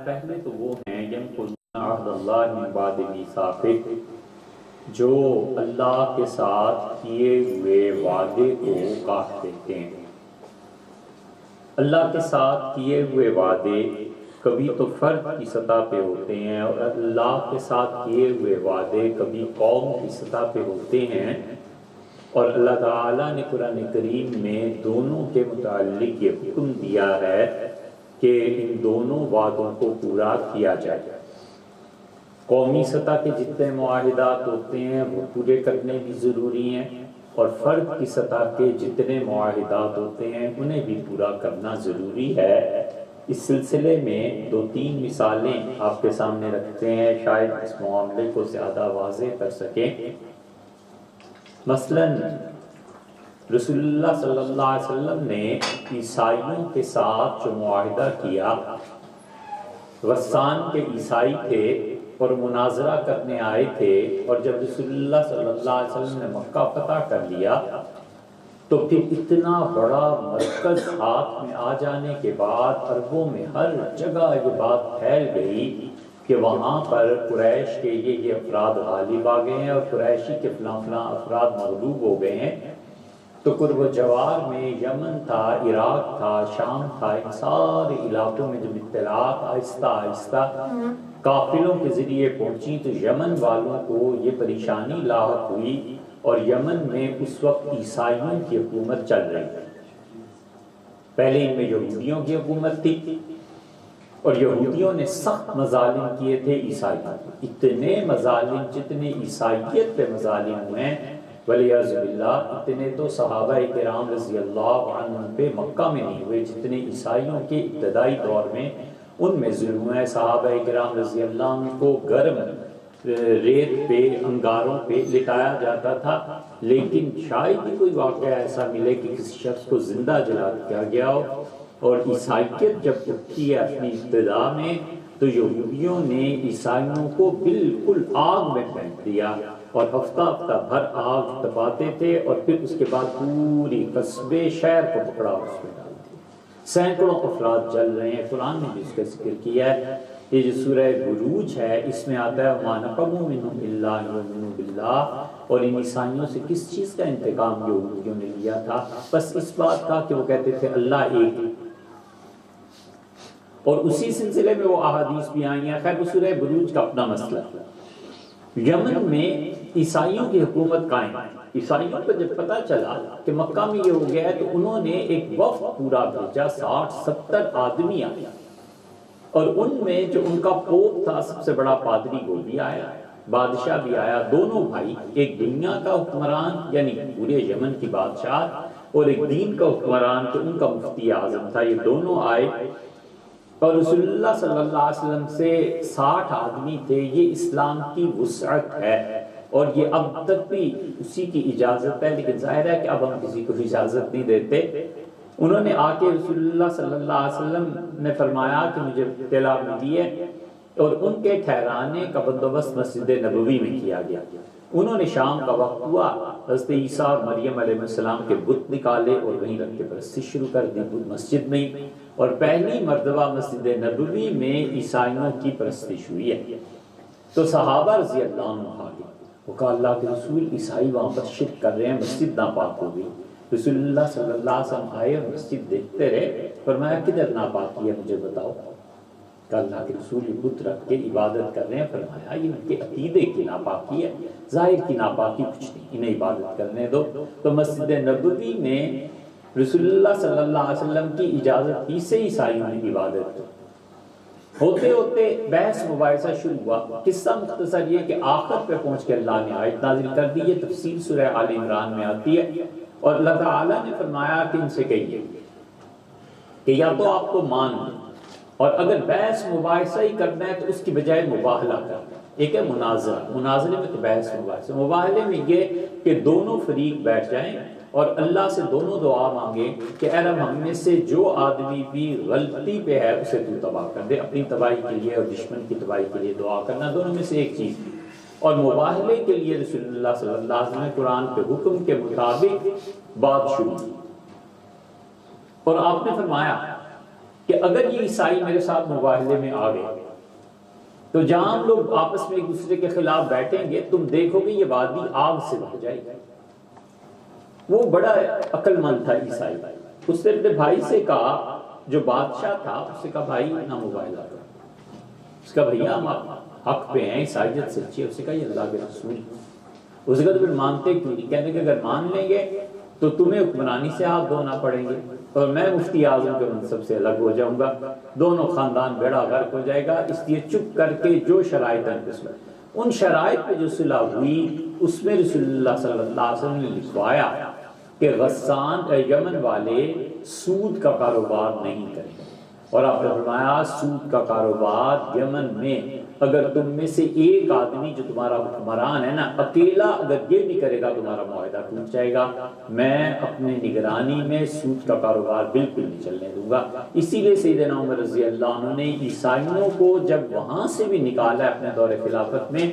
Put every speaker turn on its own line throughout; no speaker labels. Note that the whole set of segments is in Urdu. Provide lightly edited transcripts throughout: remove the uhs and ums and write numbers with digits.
پہلے تو وہ ہیں ینقضون عہد اللہ من بعد میثاقہ، جو اللہ کے ساتھ کیے ہوئے وعدے کو کاٹ دیتے ہیں۔ اللہ کے ساتھ کیے ہوئے وعدے کبھی تو فرد کی سطح پہ ہوتے ہیں، اور اللہ کے ساتھ کیے ہوئے وعدے کبھی قوم کی سطح پہ ہوتے ہیں، اور اللہ تعالیٰ نے قرآن کریم میں دونوں کے متعلق یہ حکم دیا ہے کہ ان دونوں وعدوں کو پورا کیا جائے۔ قومی سطح کے جتنے معاہدات ہوتے ہیں وہ پورے کرنے بھی ضروری ہیں، اور فرد کی سطح کے جتنے معاہدات ہوتے ہیں انہیں بھی پورا کرنا ضروری ہے۔ اس سلسلے میں 2-3 مثالیں آپ کے سامنے رکھتے ہیں، شاید اس معاملے کو زیادہ واضح کر سکیں۔ مثلا رسول اللہ صلی اللہ علیہ وسلم نے عیسائیوں کے ساتھ جو معاہدہ کیا، غسان کے عیسائی تھے اور مناظرہ کرنے آئے تھے، اور جب رسول اللہ صلی اللہ علیہ وسلم نے مکہ فتح کر لیا تو پھر اتنا بڑا مرکز ہاتھ میں آ جانے کے بعد عربوں میں ہر جگہ یہ بات پھیل گئی کہ وہاں پر قریش کے یہ افراد غالب آ گئے ہیں، اور قریشی کے فلاں فلاں افراد مغلوب ہو گئے ہیں۔ تو قرب و جوار میں یمن تھا، عراق تھا، شام تھا، ان سارے علاقوں میں جب اطلاعات آہستہ آہستہ قافلوں کے ذریعے پہنچی تو یمن والوں کو یہ پریشانی لاحق ہوئی، اور یمن میں اس وقت عیسائیوں کی حکومت چل رہی تھی۔ پہلے ان میں یہودیوں کی حکومت تھی، اور یہودیوں نے سخت مظالم کیے تھے عیسائیوں، اتنے مظالم جتنے عیسائیت پہ مظالم ہوئے ولیعذ باللہ اتنے تو صحابہ کرام رضی اللہ عنہ پہ مکہ میں نہیں ہوئے جتنے عیسائیوں کے ابتدائی دور میں ان میں ظلم ہوئے۔ صحابہ کرام رضی اللہ عنہ کو گرم ریت پہ، انگاروں پہ لٹایا جاتا تھا، لیکن شاید ہی کوئی واقعہ ایسا ملے کہ کسی شخص کو زندہ جلا دیا گیا ہو۔ اور عیسائیت جب اٹھتی ہے اپنی ابتدا میں تو یہودیوں نے عیسائیوں کو بالکل آگ میں پھینک دیا، اور ہفتہ ہفتہ بھر آگ تپاتے تھے، اور پھر اس کے بعد پوری قصبے شہر کو پکڑا اور اس میں ڈال دیا۔ سینکڑوں افراد جل رہے ہیں، قرآن نے بھی اس کا ذکر کیا ہے۔ یہ جو سورہ بروج ہے اس میں آتا ہے وَمَا نَقَمُوا مِنْهُمْ إِلَّا أَن يُؤْمِنُوا بِاللَّهِ، اور ان عیسائیوں سے کس چیز کا انتقام یہودیوں نے لیا تھا؟ بس اس بات کا کہ وہ کہتے تھے اللہ ایک ہے، اور اسی سلسلے میں وہ احادیث بھی آئی ہیں۔ خیر وہ سورہ بروج کا اپنا مسئلہ ہے۔ یمن میں عیسائیوں کی حکومت قائم، عیسائیوں کو جب پتہ چلا کہ مکہ میں یہ ہو گیا ہے تو انہوں نے ایک وفد پورا بھیجا، 60-70 آدمی آیا، اور ان میں جو ان کا پوپ تھا سب سے بڑا پادری وہ بھی آیا، بادشاہ بھی آیا، دونوں بھائی، ایک دنیا کا حکمران یعنی پورے یمن کی بادشاہ، اور ایک دین کا حکمران کہ ان کا مفتی اعظم تھا، یہ دونوں آئے، اور رسول اللہ صلی اللہ علیہ وسلم سے 60 آدمی تھے۔ یہ اسلام کی وسعت ہے، اور یہ اب تک بھی اسی کی اجازت ہے، لیکن ظاہر ہے کہ اب ہم کسی کو اجازت نہیں دیتے۔ انہوں نے آ کے رسول اللہ صلی اللہ علیہ وسلم نے فرمایا کہ مجھے اطلاع ملی ہے، اور ان کے ٹھہرانے کا بندوبست مسجد نبوی میں کیا گیا۔ انہوں نے شام کا وقت ہوا، حضرت عیسیٰ اور مریم علیہ السلام کے بت نکالے اور وہیں رکھ کے پرستی شروع کر دی مسجد میں، اور پہلی مرتبہ مسجد نبوی میں عیسائیوں کی پرستش ہوئی ہے۔ تو صحابہ رضی اللہ عنہ آگے وہ کہا اللہ کے رسول عیسائی وہاں پر شرک کر رہے ہیں، مسجد ناپاک ہو گئی۔ رسول اللہ صلی اللہ علیہ وسلم آئے اور مسجد دیکھتے رہے، فرمایا کدھر ناپاکی ہے مجھے بتاؤ؟ کہ اللہ کے رسول یہ بت رکھ کے عبادت کر رہے ہیں۔ فرمایا یہ ان کے عقیدے کی ناپاکی ہے، ظاہر کی ناپاکی کچھ نہیں، انہیں عبادت کرنے دو۔ تو مسجد نبوی میں رسول اللہ صلی اللہ علیہ وسلم کی اجازت ہی سے عیسائیوں نے عبادت کی۔ ہوتے ہوتے بحث مباحثہ شروع ہوا۔ قصہ مختصر یہ کہ آخر پہ پہنچ کے اللہ نے آیت نازل کر دی، یہ تفسیر سورہ آل عمران میں آتی ہے، اور اللہ تعالیٰ نے فرمایا کہ ان سے کہیے کہ یا تو آپ کو مان لیں، اور اگر بحث مباحثہ ہی کرنا ہے تو اس کی بجائے مباہلہ کرنا۔ ایک ہے مناظرہ، مناظرے میں تو بحث مباحثہ، مباہلے میں یہ کہ دونوں فریق بیٹھ جائیں اور اللہ سے دونوں دعا مانگے کہ اے رب ہم میں سے جو آدمی بھی غلطی پہ ہے اسے تو تباہ کر دے، اپنی تباہی کے لیے اور دشمن کی تباہی کے لیے دعا کرنا، دونوں میں سے ایک چیز۔ اور مباہلے کے لیے رسول اللہ صلی اللہ علیہ وسلم نے قرآن کے حکم کے مطابق بات شروع کی، اور آپ نے فرمایا کہ اگر یہ عیسائی میرے ساتھ مباہلے میں آ گئے تو جہاں ہم لوگ آپس میں ایک دوسرے کے خلاف بیٹھیں گے تم دیکھو گے یہ وادی آگ سے بھر جائے گی۔ وہ بڑا عقل مند تھا عیسائی، اس نے اپنے بھائی سے کہا، جو بادشاہ تھا، اس سے کہا بھائی نہ مباہلہ کرو۔ اس کا بھیا ہم حق پہ ہیں، عیسائیت سچی ہے۔ اس نے کہا یہ اللہ کے رسول، اس نے کہا تو پھر مانتے کیوں نہیں؟ کہنے کہ اگر مان لیں گے تو تمہیں حکمرانی سے ہاتھ دھونا پڑیں گے اور میں مفتی اعظم کے منصب سے الگ ہو جاؤں گا، دونوں خاندان بیڑا غرق ہو جائے گا۔ اس لیے چپ کر کے جو شرائط ہیں، ان شرائط پہ جو صلح ہوئی اس میں رسول اللہ صلی اللہ علیہ وسلم نے لکھوایا کہ غسان یمن والے سود کا کاروبار نہیں کریں، اور آپ نے فرمایا سود کا کاروبار یمن میں اگر تم میں سے ایک آدمی جو تمہارا حکمران ہے نا اکیلا اگر یہ بھی کرے گا تمہارا معاہدہ ٹوٹ جائے گا۔ میں اپنے نگرانی میں سود کا کاروبار بالکل نہیں چلنے دوں گا۔ اسی لیے سیدنا عمر رضی اللہ عنہ نے عیسائیوں کو جب وہاں سے بھی نکالا اپنے دور خلافت میں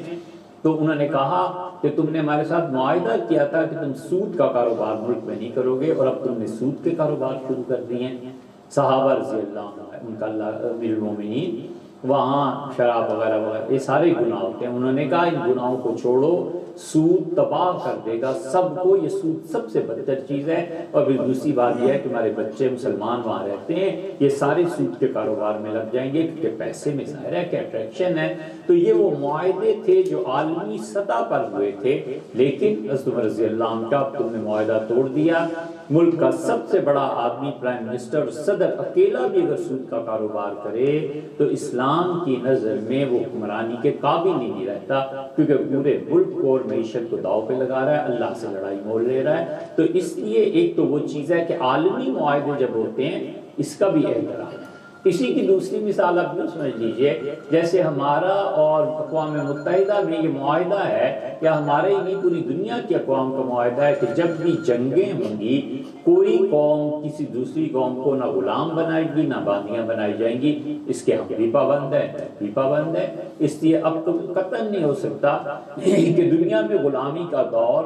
تو انہوں نے کہا کہ تم نے ہمارے ساتھ معاہدہ کیا تھا کہ تم سود کا کاروبار ملک میں نہیں کرو گے، اور اب تم نے سود کے کاروبار شروع کر دیے ہیں۔ صحابہ رضی اللہ عنہ ان کا اللہ امیر المومنین وہاں شراب وغیرہ وغیرہ یہ سارے گناہ ہوتے ہیں، انہوں نے کہا ان گناہوں کو چھوڑو، سود تباہ کر دے گا سب کو، یہ سود سب سے بدتر چیز ہے۔ اور پھر دوسری بات یہ ہے کہ ہمارے بچے مسلمان وہاں رہتے ہیں، یہ سارے سود کے کاروبار میں لگ جائیں گے کیونکہ پیسے میں ظاہر ہے کہ اٹریکشن ہے۔ تو یہ وہ معاہدے تھے جو عالمی سطح پر ہوئے تھے، لیکن حضرت عمر رضی اللہ عنہ کا تم نے معاہدہ توڑ دیا۔ ملک کا سب سے بڑا آدمی پرائم منسٹر اور صدر اکیلا بھی اگر سود کا کاروبار کرے تو اسلام کی نظر میں وہ حکمرانی کے قابل ہی نہیں رہتا، کیونکہ پورے ملک کو اور معیشت کو داؤ پہ لگا رہا ہے، اللہ سے لڑائی مول لے رہا ہے۔ تو اس لیے ایک تو وہ چیز ہے کہ عالمی معاہدے جب ہوتے ہیں اس کا بھی احترام ہے۔ اسی کی دوسری مثال آپ یوں سمجھ لیجئے، جیسے ہمارا اور اقوام متحدہ میں یہ معاہدہ ہے، یا ہمارے ہی نہیں پوری دنیا کی اقوام کا معاہدہ ہے کہ جب بھی جنگیں ہوں گی کوئی قوم کسی دوسری قوم کو نہ غلام بنائے گی نہ باندیاں بنائی جائیں گی۔ اس کے ہم بھی پابند ہیں، بھی پابند ہیں۔ اس لیے اب تو قطعاً نہیں ہو سکتا کہ دنیا میں غلامی کا دور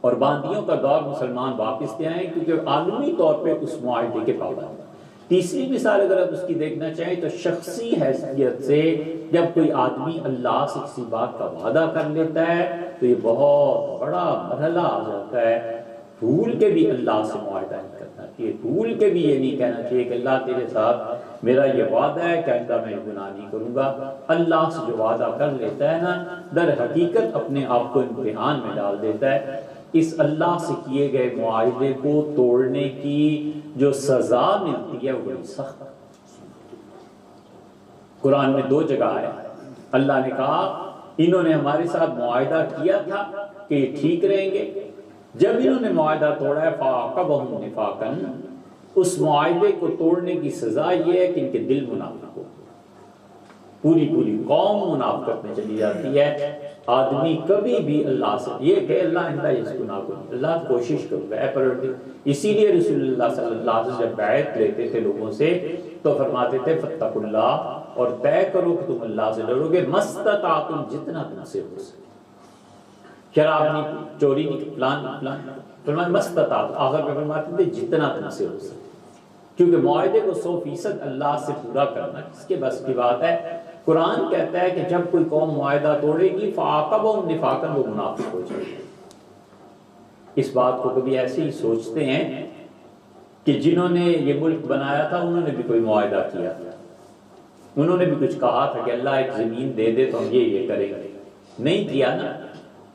اور باندیوں کا دور مسلمان واپس لے آئیں، کیونکہ عالمی طور پہ اس معاہدے کے پابند ہیں۔ تیسری مثال اگر آپ اس کی دیکھنا چاہیں تو شخصی حیثیت سے جب کوئی آدمی اللہ سے کسی بات کا وعدہ کر لیتا ہے تو یہ بہت بڑا مرحلہ آ جاتا ہے۔ بھول کے بھی اللہ سے معاہدہ نہیں کرنا چاہیے، بھول کے بھی یہ نہیں کہنا چاہیے کہ اللہ تیرے ساتھ میرا یہ وعدہ ہے کہ آئندہ میں گناہ نہیں کروں گا۔ اللہ سے جو وعدہ کر لیتا ہے نا در حقیقت اپنے آپ کو امتحان میں ڈال دیتا ہے۔ اس اللہ سے کیے گئے معاہدے کو توڑنے کی جو سزا ملتی ہے وہ بڑی سخت ہے۔ قرآن میں 2 جگہ ہے، اللہ نے کہا انہوں نے ہمارے ساتھ معاہدہ کیا تھا کہ یہ ٹھیک رہیں گے، جب انہوں نے معاہدہ توڑا ہے فَعَاقَبَهُمْ نِفَاقًا، اس معاہدے کو توڑنے کی سزا یہ ہے کہ ان کے دل منافق ہو، پوری قوم منافقت میں چلی جاتی ہے۔ آدمی کبھی بھی اللہ سے یہ کہ اللہ آئندہ اس گناہ کو نہیں، اللہ کوشش کروں گا اے پروردگار۔ اسی لیے رسول اللہ صلی اللہ علیہ وسلم جب بیعت لیتے تھے لوگوں سے تو فرماتے تھے فاتقوا اللہ، اور طے کرو کہ تم اللہ سے ڈرو گے، مستطعتم، جتنا تم سے ہو سکے، شراب نہیں، چوری نہیں، فلان فرمایا مستطاعت، آخر میں فرماتے تھے جتنا تم سے ہو سکے، کیونکہ معاہدے کو 100% اللہ سے پورا کرنا کس کے بس کی بات ہے۔ قرآن کہتا ہے کہ جب کوئی قوم معاہدہ توڑے گی فَعَاقَبَهُمْ نِفَاقًا، وہ منافق ہو جائے گی۔ اس بات کو کبھی ایسے ہی سوچتے ہیں کہ جنہوں نے یہ ملک بنایا تھا انہوں نے بھی کوئی معاہدہ کیا تھا، انہوں نے بھی کچھ کہا تھا کہ اللہ ایک زمین دے دے تو ہم یہ کریں گے، نہیں کیا نا۔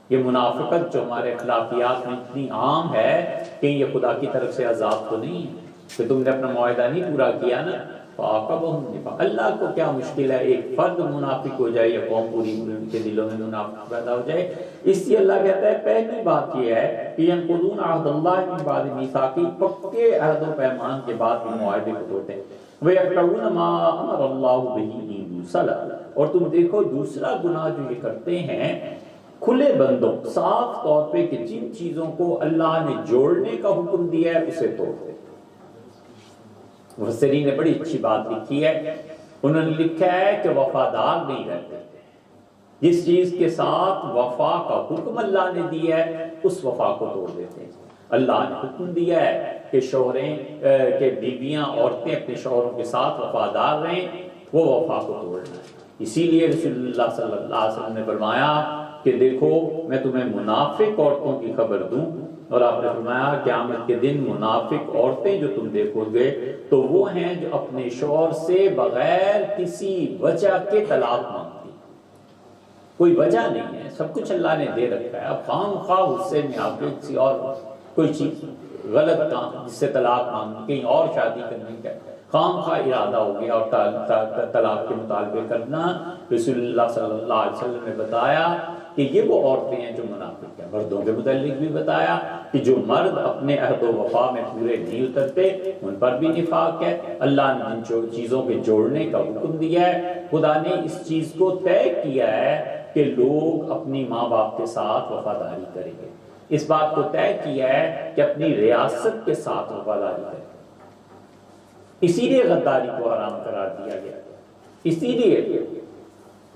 یہ منافقت جو ہمارے اخلاقیات میں اتنی عام ہے کہ یہ خدا کی طرف سے عذاب تو نہیں ہے کہ تم نے اپنا معاہدہ نہیں پورا کیا نا۔ اللہ کو کیا مشکل ہے ایک فرد منافق ہو جائے یا قوم پوری ان کے دلوں میں منافق پیدا ہو جائے۔ اس لیے اللہ کہتا ہے پہلی بات یہ ہے کہ ينقضون عہد اللہ من بعد میثاقہ، پکے عہد و پیمان کے بعد بھی معاہدے کو توڑتے ہیں۔ وَيَقْطَعُونَ مَا أَمَرَ اللَّهُ بِهِ أَن يُوصَلَ، اور تم دیکھو دوسرا گناہ جو یہ کرتے ہیں کھلے بندوں صاف طور پہ کہ جن چیزوں کو اللہ نے جوڑنے کا حکم دیا ہے اسے توڑتے ہیں۔ مفسرین نے بڑی اچھی بات لکھی ہے، انہوں نے لکھا ہے کہ وفادار نہیں رہتے، جس چیز کے ساتھ وفا کا حکم اللہ نے دیا ہے اس وفا کو توڑ دیتے ہیں۔ اللہ نے حکم دیا ہے کہ شوہریں کہ بیویاں عورتیں اپنے شوہروں کے ساتھ وفادار رہیں، وہ وفا کو توڑنا ہے۔ اسی لیے رسول اللہ صلی اللہ علیہ وسلم نے فرمایا کہ دیکھو میں تمہیں منافق عورتوں کی خبر دوں، اور آپ نے فرمایا قیامت کے دن منافق عورتیں جو تم دیکھو گے تو وہ ہیں جو اپنے شوہر سے بغیر کسی وجہ کے طلاق مانگتی، کوئی وجہ نہیں ہے، سب کچھ اللہ نے دے رکھا ہے، اب خام خواہ غصے میں آپ کے کسی اور کوئی چیز غلط کام جس سے طلاق مانگنا، کہیں اور شادی کرنے کا خام خواہ ارادہ ہو گیا اور طلاق کے مطالبے کرنا، رسول اللہ صلی اللہ علیہ وسلم نے بتایا کہ یہ وہ عورتیں ہیں جو منافق ہیں۔ مردوں کے متعلق بھی بتایا کہ جو مرد اپنے عہد و وفا میں پورے نہیں اترتے ان پر بھی نفاق ہے۔ اللہ نے جن چیزوں کے جوڑنے کا حکم دیا ہے، خدا نے اس چیز کو طے کیا ہے کہ لوگ اپنی ماں باپ کے ساتھ وفاداری کریں گے، اس بات کو طے کیا ہے کہ اپنی ریاست کے ساتھ وفاداری کریں گے، اسی لیے غداری کو حرام قرار دیا گیا، اسی لیے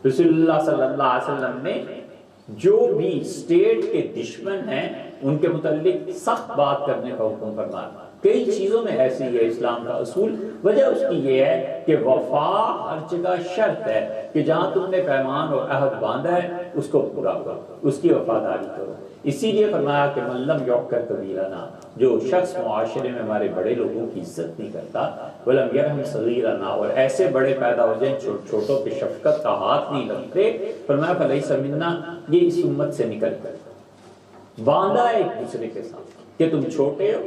رسول اللہ صلی اللہ علیہ وسلم نے جو بھی اسٹیٹ کے دشمن ہیں ان کے متعلق سخت بات کرنے کا حکم فرمایا۔ کئی چیزوں میں ایسی ہے اسلام کا اصول، وجہ اس کی یہ ہے کہ وفا ہر جگہ شرط ہے کہ جہاں تم نے پیمان اور عہد باندھا ہے اس کو پورا کرو، اس کی وفاداری کرو۔ اسی لیے فرمایا کہ من لم یوقر کبیرنا، جو شخص معاشرے میں ہمارے بڑے لوگوں کی عزت نہیں کرتا، ولم یرحم صغیرنا، اور ایسے بڑے پیدا ہو جائیں چھوٹوں پہ شفقت کا ہاتھ نہیں لگتے، فرمایا فلیس منا، یہ اس امت سے نکل کر باندھا ہے ایک دوسرے کے ساتھ کہ تم چھوٹے ہو،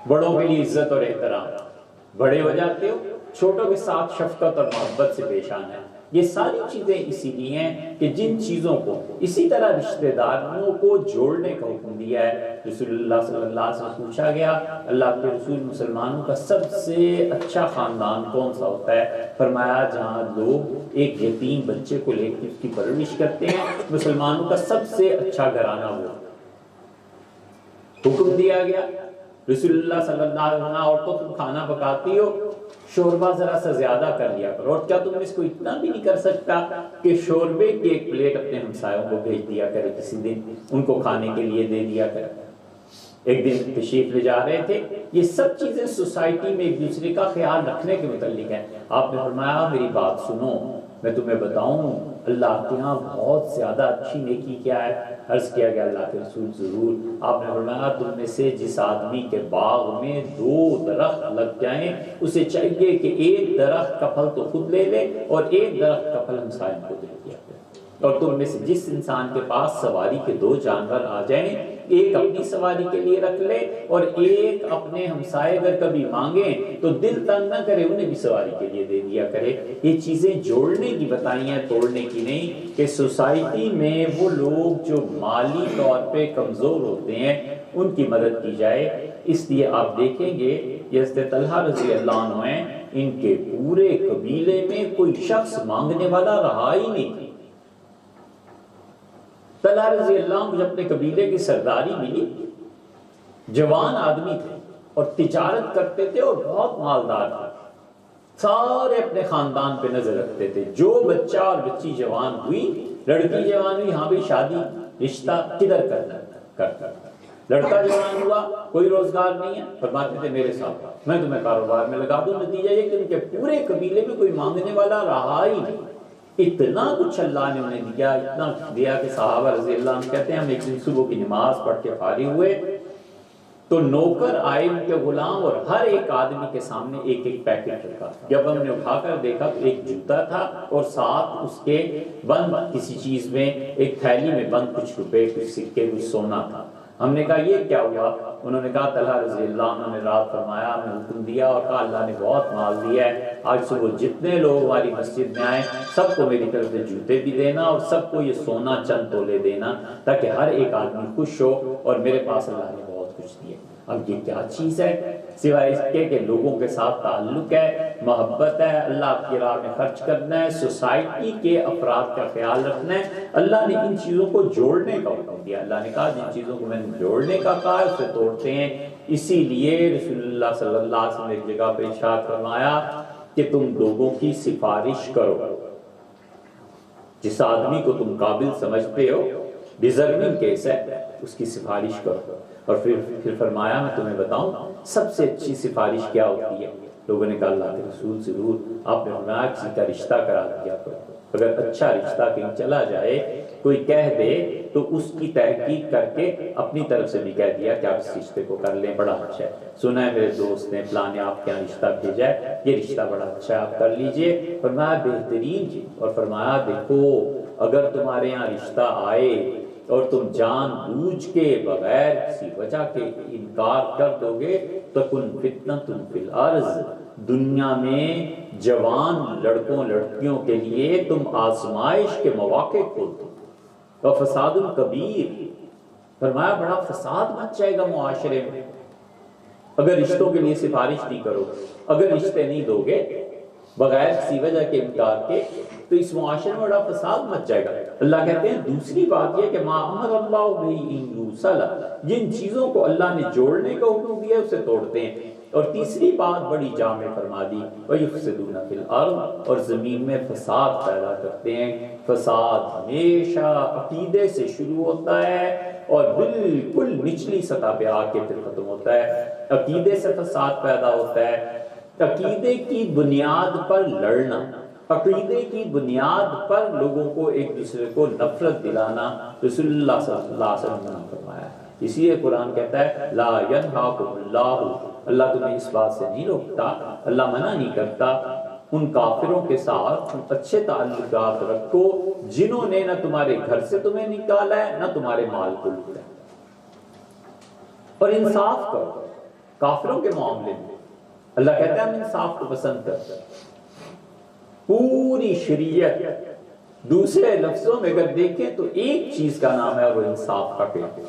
بڑوں کے لیے عزت اور احترام، بڑے ہو جاتے ہو، چھوٹوں کے ساتھ شفقت اور محبت سے پیش آنا ہے۔ یہ ساری چیزیں اسی لیے ہیں کہ جن چیزوں کو اسی طرح رشتہ داروں کو جوڑنے کا حکم دیا ہے۔ رسول اللہ صلی اللہ علیہ وسلم پوچھا گیا اللہ کے رسول مسلمانوں کا سب سے اچھا خاندان کون سا ہوتا ہے؟ فرمایا جہاں لوگ ایک یتیم بچے کو لے کے اس کی پرورش کرتے ہیں، مسلمانوں کا سب سے اچھا گھرانہ وہ حکم دیا گیا۔ رسول اللہ صلی اللہ علیہ وسلم عورتوں تم کھانا پکاتی ہو، شوربہ ذرا سا زیادہ کر لیا کرو، اور کیا تم اس کو اتنا بھی نہیں کر سکتا کہ شوربے کی ایک پلیٹ اپنے ہمسایوں کو بھیج دیا کرے، کسی دن ان کو کھانے کے لیے دے دیا کرے۔ ایک دن تشریف لے جا رہے تھے، یہ سب چیزیں سوسائٹی میں ایک دوسرے کا خیال رکھنے کے متعلق ہیں۔ آپ نے فرمایا میری بات سنو، میں تمہیں بتاؤں اللہ کے یہاں بہت زیادہ اچھی نیکی کیا ہے؟ عرض کیا گیا اللہ کے رسول ضرور۔ آپ نے فرمایا تم میں سے جس آدمی کے باغ میں 2 درخت لگ جائیں اسے چاہیے کہ ایک درخت کا پھل تو خود لے لے اور ایک درخت کا پھل ہمسائے کو دے دیا کرے۔ اور تم میں سے جس انسان کے پاس سواری کے 2 جانور آ جائیں، ایک اپنی سواری کے لیے رکھ لے اور ایک اپنے ہمسائے اگر کبھی مانگیں تو دل تنگ نہ کرے، انہیں بھی سواری کے لیے دے دیا کرے۔ یہ چیزیں جوڑنے کی بتائی ہیں، توڑنے کی نہیں، کہ سوسائٹی میں وہ لوگ جو مالی طور پہ کمزور ہوتے ہیں ان کی مدد کی جائے۔ اس لیے آپ دیکھیں گے حضرت طلحہ رضی اللہ عنہ ہیں، ان کے پورے قبیلے میں کوئی شخص مانگنے والا رہا ہی نہیں۔ طلحہ رضی اللہ عنہ جب اپنے قبیلے کی سرداری ملی، جوان آدمی تھے اور تجارت کرتے تھے اور بہت مالدار تھے، سارے اپنے خاندان پہ نظر رکھتے تھے، جو بچہ اور بچی جوان ہوئی، لڑکی جوان ہوئی، ہاں بھی شادی رشتہ کدھر کرتا، لڑکا جوان ہوا کوئی روزگار نہیں ہے، فرماتے تھے میرے ساتھ میں تمہیں کاروبار میں لگا دوں۔ نتیجہ یہ کہ ان کے پورے قبیلے میں کوئی مانگنے والا رہا ہی نہیں۔ اتنا کچھ اللہ نے انہیں دیا، اتنا دیا کہ صحابہ رضی اللہ عنہ کہتے ہیں ہم ایک دن صبح کی نماز پڑھ کے فارغ ہوئے تو نوکر آئے ان کے غلام، اور ہر ایک آدمی کے سامنے ایک ایک پیکٹ رکھا۔ جب ہم نے اٹھا کر دیکھا تو ایک جوتا تھا اور ساتھ اس کے بند کسی چیز میں ایک تھیلی میں بند کچھ روپے، کچھ سکے، کچھ سونا تھا۔ ہم نے کہا یہ کیا ہوا؟ انہوں نے کہا طلحہ رضی اللہ عنہ نے رات فرمایا، ہمیں حکم دیا اور کہا اللہ نے بہت مال دیا ہے، آج صبح جتنے لوگ ہماری مسجد میں آئے سب کو میری طرف سے جوتے بھی دینا اور سب کو یہ سونا چند تولے دینا تاکہ ہر ایک آدمی خوش ہو، اور میرے پاس اللہ نے بہت کچھ دیا۔ اب یہ کیا چیز ہے سوائے اس کے کہ لوگوں کے ساتھ تعلق ہے، محبت ہے، اللہ کی راہ میں خرچ کرنا ہے، سوسائٹی کے افراد کا خیال رکھنا ہے۔ اللہ نے ان چیزوں کو جوڑنے کا حکم دیا، اللہ نے کہا جن چیزوں کو میں نے جوڑنے کا کہا اسے توڑتے ہیں۔ اسی لیے رسول اللہ صلی اللہ علیہ وسلم نے ایک جگہ پہ ارشاد فرمایا کہ تم لوگوں کی سفارش کرو، جس آدمی کو تم قابل سمجھتے ہو ڈیزرونگ کیس ہے اس کی سفارش کرو۔ اور پھر فرمایا میں تمہیں بتاؤں سب سے اچھی سفارش کیا ہوتی ہے؟ لوگوں نے کہا اللہ کے رسول ضرور۔ آپ نے فرمایا کسی کا رشتہ کرا دیا کرو، اگر اچھا رشتہ کہیں چلا جائے کوئی کہہ دے تو اس کی تحقیق کر کے اپنی طرف سے بھی کہہ دیا کہ آپ اس رشتے کو کر لیں، بڑا اچھا ہے، سنا ہے میرے دوست نے فلاں نے آپ کے یہاں رشتہ بھیجا ہے، یہ رشتہ بڑا اچھا ہے آپ کر لیجئے۔ فرمایا بہترین جی، اور فرمایا دیکھو اگر تمہارے یہاں رشتہ آئے اور تم جان بوجھ کے بغیر کسی وجہ کے انکار کر دو گے تو کن فتنۃ فی الارض، دنیا میں جوان لڑکوں لڑکیوں کے لیے تم آزمائش کے مواقع کھول دو، اور فساد کبیر، فرمایا بڑا فساد مچ جائے گا معاشرے میں اگر رشتوں کے لیے سفارش نہیں کرو، اگر رشتے نہیں دو گے بغیر کسی وجہ کے انکار کے تو اس معاشرے میں بڑا فساد مچ جائے گا۔ اللہ کہتے ہیں دوسری بات یہ کہ ما امر اللہ بہ ان یوصل، جن چیزوں کو اللہ نے جوڑنے کا حکم دیا اسے توڑتے ہیں۔ اور تیسری بات بڑی جامع فرما دی وَيُفْسِدُونَ فِي الْأَرْضِ، اور زمین میں فساد پیدا کرتے ہیں۔ فساد ہمیشہ عقیدے سے شروع ہوتا ہے اور بالکل نچلی سطح پہ آ کے پھر ختم ہوتا ہے۔ عقیدے سے فساد پیدا ہوتا ہے، عقیدے کی بنیاد پر لڑنا، عقیدے کی بنیاد پر لوگوں کو ایک دوسرے کو نفرت دلانا، رسول اللہ صلی اللہ علیہ وسلم نے فرمایا ہے۔ اسی لیے قرآن کہتا ہے لا ینہاکم اللہ، اللہ تمہیں اس بات سے نہیں روکتا، اللہ منع نہیں کرتا ان کافروں کے ساتھ تم اچھے تعلقات رکھو جنہوں نے نہ تمہارے گھر سے تمہیں نکالا ہے نہ تمہارے مال کو لوٹا ہے، اور انصاف کرو کافروں کے معاملے میں۔ اللہ کہتا ہے ہم انصاف کو پسند کرتے ہیں۔ پوری شریعت دوسرے لفظوں میں اگر دیکھیں تو ایک چیز کا نام ہے وہ انصاف کا قیام۔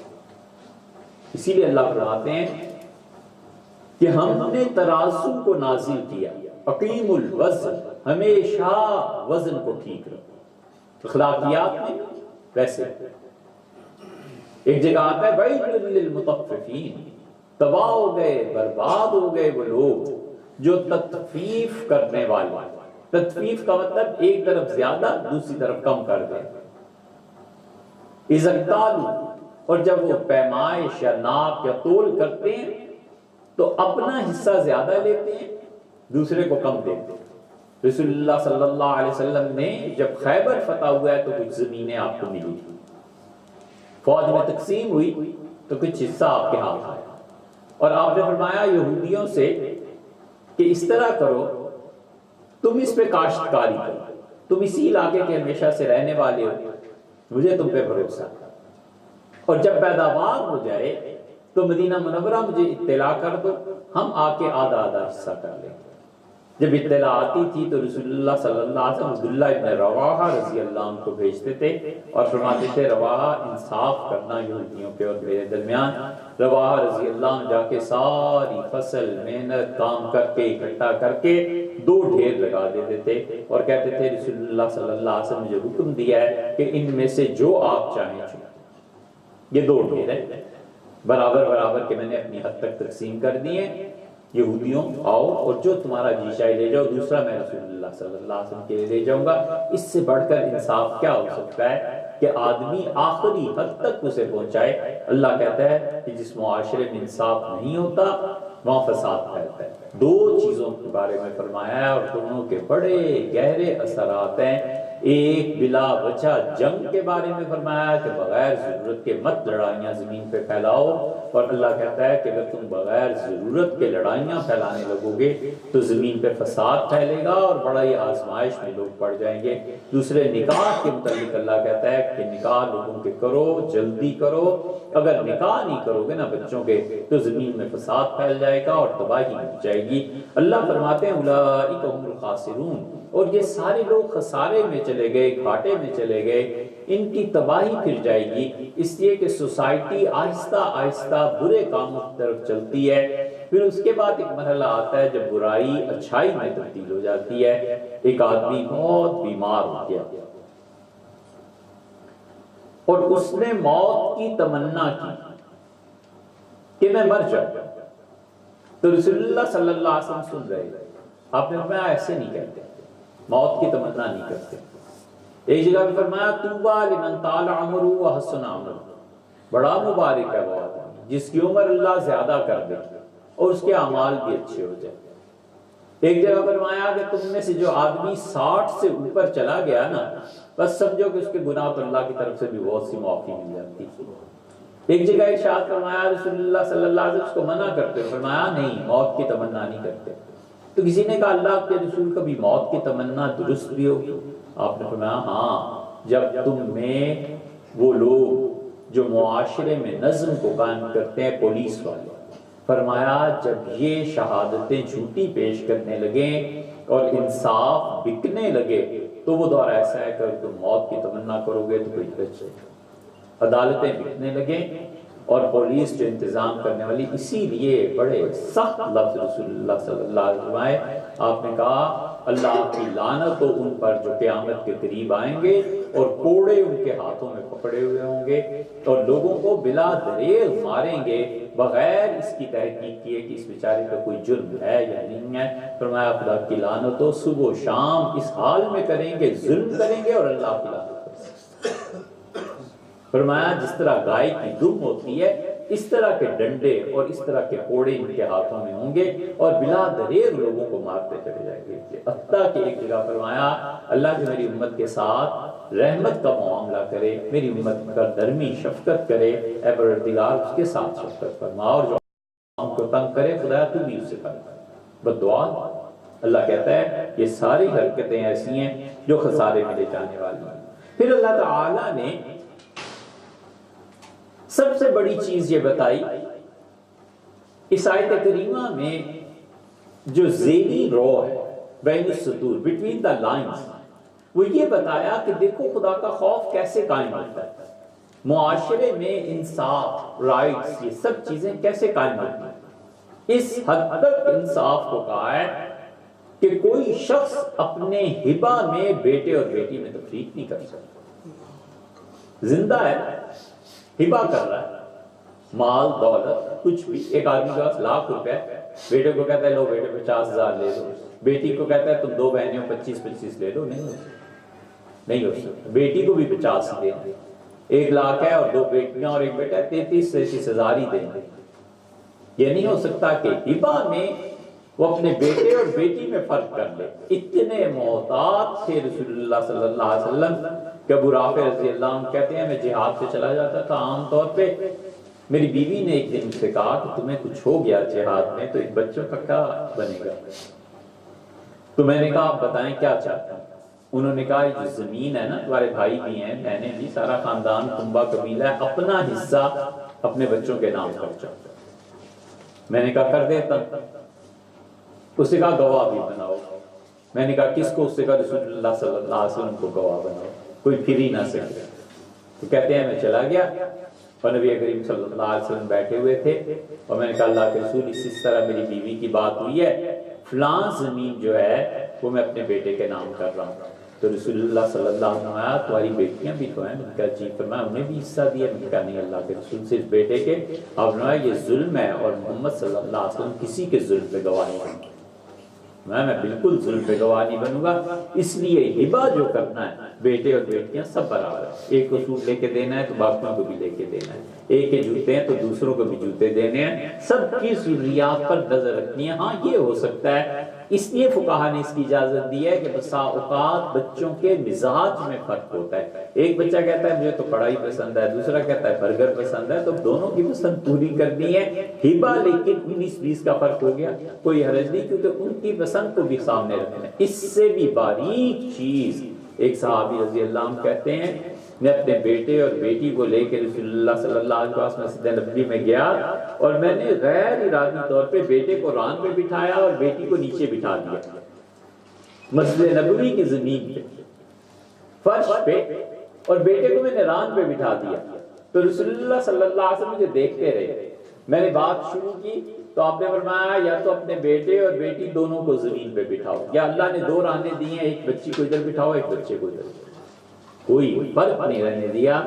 اسی لیے اللہ فرماتے ہیں کہ ہم نے ترازو کو نازل کیا، اقیم الوزن، ہمیشہ وزن کو ٹھیک رکھو۔ اخلاقیات میں ویسے ایک جگہ آتا ہے ویل للمطففین، تباہ ہو گئے برباد ہو گئے وہ لوگ جو تطفیف کرنے والے۔ تطفیف کا مطلب ایک طرف زیادہ دوسری طرف کم کر دیں۔ اذا اکتالوا، اور جب وہ پیمائش یا ناپ یا تول کرتے ہیں تو اپنا حصہ زیادہ لیتے ہیں دوسرے کو کم دیتے ہیں۔ رسول اللہ صلی اللہ علیہ وسلم نے جب خیبر فتح ہوا ہے تو کچھ زمینیں آپ کو ملی، فوج میں تقسیم ہوئی تو کچھ حصہ آپ کے ہاتھ آیا، اور آپ نے فرمایا یہودیوں سے کہ اس طرح کرو، تم اس پہ کاشتکاری کرو، تم اسی علاقے کے ہمیشہ سے رہنے والے ہو، مجھے تم پہ بھروسہ، اور جب پیداوار ہو جائے تو مدینہ منورہ مجھے اطلاع کر دو، ہم آ کے آدھا آدھا حصہ کر لیں۔ جب اطلاع آتی تھی تو رسول اللہ صلی اللہ علیہ وسلم عبداللہ ابن رواحہ رضی اللہ عنہ کو بھیجتے تھے اور فرماتے تھے رواحہ انصاف کرنا یہودیوں کے اور میرے درمیان۔ رواحہ رضی اللہ عنہ جا کے ساری فصل محنت کام کر کے اکٹھا کر کے دو ڈھیر لگا دیتے تھے اور کہتے تھے رسول اللہ صلی اللہ علیہ وسلم نے جو حکم دیا ہے کہ ان میں سے جو آپ چاہیں چنیں، یہ دو ڈھیر ہیں برابر برابر کے میں نے اپنی حد تک تقسیم کر دیے، یہودیوں آؤ اور جو تمہارا جی چاہے لے جاؤ، دوسرا میں رسول اللہ صلی اللہ علیہ وسلم کے لیے لے جاؤں گا۔ اس سے بڑھ کر انصاف کیا ہو سکتا ہے کہ آدمی آخری حد تک اسے پہنچائے۔ اللہ کہتا ہے کہ جس معاشرے میں انصاف نہیں ہوتا وہاں فساد پھیلتا ہے۔ دو چیزوں کے بارے میں فرمایا ہے اور دونوں کے بڑے گہرے اثرات ہیں۔ ایک بلا وجہ جنگ کے بارے میں فرمایا کہ بغیر ضرورت کے مت لڑائیاں زمین پہ پھیلاؤ، اور اللہ کہتا ہے کہ اگر تم بغیر ضرورت کے لڑائیاں پھیلانے لگو گے تو زمین پہ فساد پھیلے گا اور بڑا ہی آزمائش میں لوگ پڑ جائیں گے۔ دوسرے نکاح کے متعلق اللہ کہتا ہے کہ نکاح لوگوں کے کرو، جلدی کرو، اگر نکاح نہیں کرو گے نا بچوں کے تو زمین میں فساد پھیل جائے گا اور تباہی مچ جائے گی۔ اللہ فرماتے ہیں اولئک هم الخاسرون، اور یہ سارے لوگ خسارے میں چلے گئے، گھاٹے میں چلے گئے، ان کی تباہی پھر جائے گی، اس لیے کہ سوسائٹی آہستہ آہستہ برے کاموں کی طرف چلتی ہے۔ پھر اس کے بعد ایک مرحلہ آتا ہے جب برائی اچھائی میں تبدیل ہو جاتی ہے۔ ایک آدمی بہت بیمار ہو گیا اور اس نے موت کی تمنا کی کہ میں مر جاؤں، تو رسول اللہ صلی اللہ علیہ وسلم سن رہے تھے، آپ نے فرمایا ایسے نہیں کہتے، موت کی تمنا نہیں کرتے۔ ایک جگہ پہ فرمایا طوبیٰ لمن طال عمرہ وحسن عملہ، بڑا مبارک ہے وہ آدمی جس کی عمر اللہ زیادہ کر دے اور اس کے اعمال بھی اچھے ہو جائیں۔ ایک جگہ فرمایا کہ تم میں سے جو آدمی 60 سے اوپر چلا گیا نا، بس سمجھو کہ اس کے گناہ تو اللہ کی طرف سے بھی بہت سی معافی مل جاتی۔ ایک جگہ ارشاد فرمایا رسول اللہ صلی اللہ علیہ وسلم اس کو منع کرتے، فرمایا نہیں، موت کی تمنا نہیں کرتے۔ تو کسی نے کہا اللہ کے رسول کبھی موت کی تمنا درست بھی ہوگی؟ آپ نے فرمایا ہاں، جب تم میں وہ لوگ جو معاشرے میں نظم کو قائم کرتے ہیں، پولیس والے، فرمایا جب یہ شہادتیں جھوٹی پیش کرنے لگیں اور انصاف بکنے لگے تو وہ دور ایسا ہے کہ اگر تم موت کی تمنا کرو گے تو کوئی بچ جائے گا۔ عدالتیں بکنے لگیں اور پولیس جو انتظام کرنے والی، اسی لیے بڑے سخت لفظ رسول اللہ صلی اللہ علیہ وسلم آئے۔ آپ نے کہا اللہ کی لعنت ہو ان پر جو قیامت کے قریب آئیں گے اور کوڑے ان کے ہاتھوں میں پکڑے ہوئے ہوں گے اور لوگوں کو بلا دریغ ماریں گے بغیر اس کی تحقیق کیے کہ اس بیچارے کا کوئی جرم ہے یا نہیں ہے۔ فرمایا خدا کی لعنت ہو، صبح و شام اس حال میں کریں گے، ظلم کریں گے اور اللہ کی لعنت کریں گے۔ فرمایا جس طرح گائے کی دم ہوتی ہے اس طرح کے ڈنڈے اور اس طرح کے کوڑے ان کے ہاتھوں میں ہوں گے اور بلا دریغ لوگوں کو مارتے چلے جائیں گے۔ حتیٰ کہ ایک جگہ فرمایا اللہ جو میری امت کے ساتھ رحمت کا معاملہ کرے، میری امت پر نرمی شفقت کرے، اے پروردگار اس کے ساتھ شفقت فرما، اور جو ہم کو تنگ کرے خدا تو بھی اس سے تنگ کر۔ بددعا اللہ کہتا ہے یہ ساری حرکتیں ایسی ہیں جو خسارے میں لے جانے والی ہیں۔ پھر اللہ تعالیٰ نے سب سے بڑی چیز یہ بتائی اس آیت کریمہ میں، جو ذیلی رو ہے بین السطور، بٹوین دا لائنز، وہ یہ بتایا کہ دیکھو خدا کا خوف کیسے قائم ہوتا ہے، معاشرے میں انصاف، رائٹس، یہ سب چیزیں کیسے قائم ہوتی ہیں۔ اس حد تک انصاف کو کہا ہے کہ کوئی شخص اپنے ہبہ میں بیٹے اور بیٹی میں تفریق نہیں کر سکتا۔ زندہ ہے، ہبہ کر رہا ہے، مال دولت کچھ بھی، ایک آدمی کے پاس ₹1,00,000، بیٹے کو کہتا ہے لو بیٹے 50,000 لے لو، بیٹی کو کہتا ہے تم 2 بہنیں 25 لے لو، نہیں ہو سکتا۔ بیٹی کو بھی 50 دیں، 1,00,000 ہے اور 2 بیٹیاں اور 1 بیٹا ہے، 33,000 ہی دیں۔ یہ نہیں ہو سکتا کہ ہبہ میں وہ اپنے بیٹے اور بیٹی میں فرق کر لے۔ اتنے محتاط تھے رسول اللہ صلی اللہ علیہ وسلم کہ ابو رافع رضی اللہ عنہ کہتے ہیں میں جہاد سے چلا جاتا تھا، عام طور پہ میری بیوی نے ایک دن سے کہا کہ تمہیں کچھ ہو گیا جہاد میں تو ان بچوں کا کیا بنے گا؟ تو میں نے کہا آپ بتائیں کیا چاہتے ہیں؟ انہوں نے کہا یہ جو زمین ہے نا، تمہارے بھائی بھی ہیں، بہنیں بھی، سارا خاندان کنبہ قبیلہ ہے، اپنا حصہ اپنے بچوں کے نام کر چاہتا۔ میں نے کہا کر دیتا۔ اس نے کہا گواہ بھی بناؤ۔ میں نے کہا کس کو؟ اس نے کہا رسول اللہ صلی اللہ علیہ وسلم کو گواہ بناؤ، کوئی پھر ہی نہ سکے۔ تو کہتے ہیں میں چلا گیا اور نبی کریم صلی اللہ علیہ وسلم بیٹھے ہوئے تھے اور میں نے کہا اللہ کے رسول اس طرح میری بیوی کی بات ہوئی ہے، فلاں زمین جو ہے وہ میں اپنے بیٹے کے نام کر رہا ہوں۔ تو رسول اللہ صلی اللہ علیہ وسلم آیا تمہاری بیٹیاں بھی تو ہیں؟ میں نے کہا جی۔ فرمایا انہیں بھی حصہ دیا؟ میں نے کہا نہیں، اللہ کے رسول صرف بیٹے کے۔ آپ نے یہ ظلم ہے اور محمد صلی اللہ علیہ وسلم کسی کے ظلم پہ گواہ نہیں بنوں گا، میں بالکل ظلم پہ گواہ نہیں بنوں گا۔ اس لیے ہبہ جو کرنا ہے بیٹے اور بیٹیاں سب برابر ہے، ایک کو سوٹ لے کے دینا ہے تو باقیوں کو بھی لے کے دینا ہے، ایک کے جوتے ہیں تو دوسروں کو بھی جوتے دینے ہیں، سب کی ضروریات پر نظر رکھنی ہے۔ ہاں یہ ہو سکتا ہے، اس لیے فقہا نے اس کی اجازت دی ہے کہ بسا اوقات بچوں کے مزاج میں فرق ہوتا ہے، ایک بچہ کہتا ہے مجھے تو پڑھائی پسند ہے، دوسرا کہتا ہے برگر پسند ہے، تو دونوں کی پسند پوری کرنی ہے۔ ہبہ لیکن 19-20 کا فرق ہو گیا، کوئی حرج نہیں، کیونکہ ان کی پسند کو بھی سامنے رکھنا ہے۔ اس سے بھی باریک چیز، ایک صحابی رضی اللہ عنہ کہتے ہیں میں اپنے بیٹے اور بیٹی کو لے کے رسول اللہ صلی اللہ علیہ وسلم مسجد نبوی میں گیا اور میں نے غیر ارادی طور پہ بیٹے کو ران پہ بٹھایا اور بیٹی کو نیچے بٹھا دیا، مسجد نبوی کی زمین پہ، فرش پہ، اور بیٹے کو میں نے ران پہ بٹھا دیا۔ تو رسول اللہ صلی اللہ علیہ وسلم مجھے دیکھتے رہے، میں نے بات شروع کی تو آپ نے فرمایا یا تو اپنے بیٹے اور بیٹی دونوں کو زمین پہ بٹھاؤ، یا اللہ نے 2 رانے دی ہیں، ایک بچی کو ادھر بٹھاؤ ایک بچے کو ادھر، کوئی فرق نہیں رہنے دیا،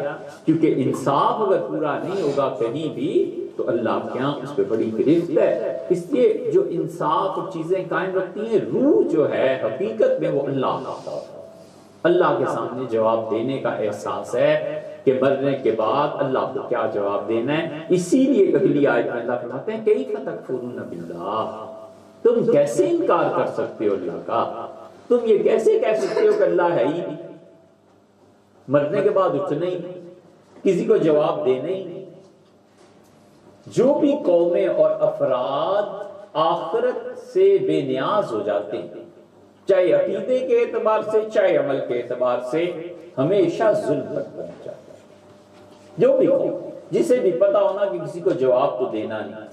کیونکہ انصاف اگر پورا نہیں ہوگا کہیں بھی تو اللہ کے یہاں اس پہ بڑی گرفت ہے۔ اس لیے جو انصاف اور چیزیں قائم رکھتی ہیں، روح جو ہے حقیقت میں وہ اللہ کا، اللہ کے سامنے جواب دینے کا احساس ہے کہ مرنے کے بعد اللہ کو کیا جواب دینا ہے۔ اسی لیے اگلی آیت میں اللہ فرماتے ہیں کیف تکفرون باللہ، تم کیسے انکار کر سکتے ہو اللہ کا، تم یہ کیسے کہہ سکتے ہو کہ اللہ ہے ہی نہیں، مرنے کے بعد اٹھنا ہی نہیں، کسی کو جواب دینا ہی نہیں۔ جو بھی قومیں اور افراد آخرت سے بے نیاز ہو جاتے ہیں، چاہے عقیدے کے اعتبار سے چاہے عمل کے اعتبار سے، ہمیشہ ظلم تک پہنچ جاتا ہے۔ جو بھی قوم، جسے بھی پتا ہونا کہ کسی کو جواب تو دینا نہیں،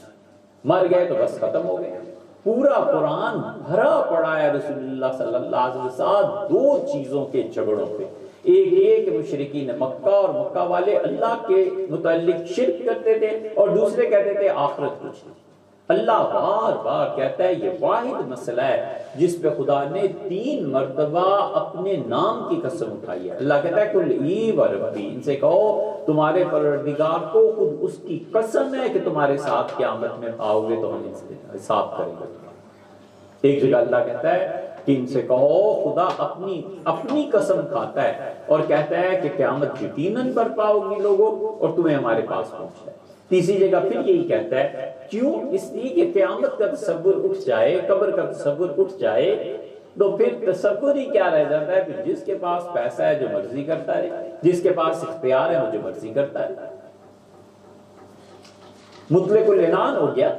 مر گئے تو بس ختم ہو گئے۔ پورا قرآن بھرا پڑا ہے رسول اللہ صلی اللہ علیہ وسلم ساتھ دو چیزوں کے جھگڑوں پہ۔ ایک یہ کہ مشرکین مکہ اور مکہ والے اللہ کے متعلق شرک کرتے تھے، اور دوسرے کہتے تھے آخرت کچھ نہیں۔ اللہ بار بار کہتا ہے یہ واحد مسئلہ ہے جس پہ خدا نے 3 مرتبہ اپنے نام کی قسم اٹھائی ہے۔ اللہ کہتا ہے کل ای و ربی، ان سے کہو تمہارے پروردگار کو خود اس کی قسم ہے کہ تمہارے ساتھ قیامت میں آؤ گے تو ہم ان سے حساب کریں گے۔ ایک جگہ اللہ کہتا ہے کہ ان سے کہو خدا اپنی قسم کھاتا ہے اور کہتا ہے کہ قیامت یقیناً برپا ہوگی لوگوں اور تمہیں ہمارے پاس پہنچنا ہے۔ تیسری جگہ پھر یہی کہتا ہے، کیوں؟ اس لیے کہ قیامت کا تصور اٹھ جائے، قبر کا تصور اٹھ جائے تو پھر تصور ہی کیا رہ جاتا ہے کہ جس کے پاس پیسہ ہے جو مرضی کرتا ہے، جس کے پاس اختیار ہے وہ جو مرضی کرتا ہے۔ مطلق الاعنان ہو گیا،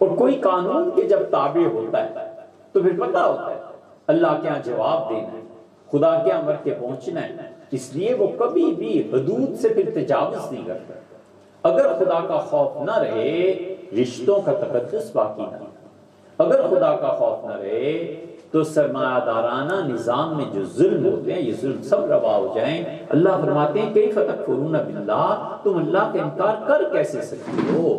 اور کوئی قانون کے جب تابع ہوتا ہے تو پھر پتہ ہوتا ہے اللہ کیا جواب دینا ہے، خدا کیا مر کے پہنچنا ہے۔ اس لیے وہ کبھی بھی حدود سے پھر تجاوز نہیں کرتا۔ اگر خدا کا خوف نہ رہے رشتوں کا تقدس باقی نہ رہے، اگر خدا کا خوف نہ رہے تو سرمایہ دارانہ نظام میں جو ظلم ہوتے ہیں یہ ظلم سب روا ہو جائیں۔ اللہ فرماتے ہیں کیف تکفرون باللہ، تم اللہ کا انکار کر کیسے سکتے ہو؟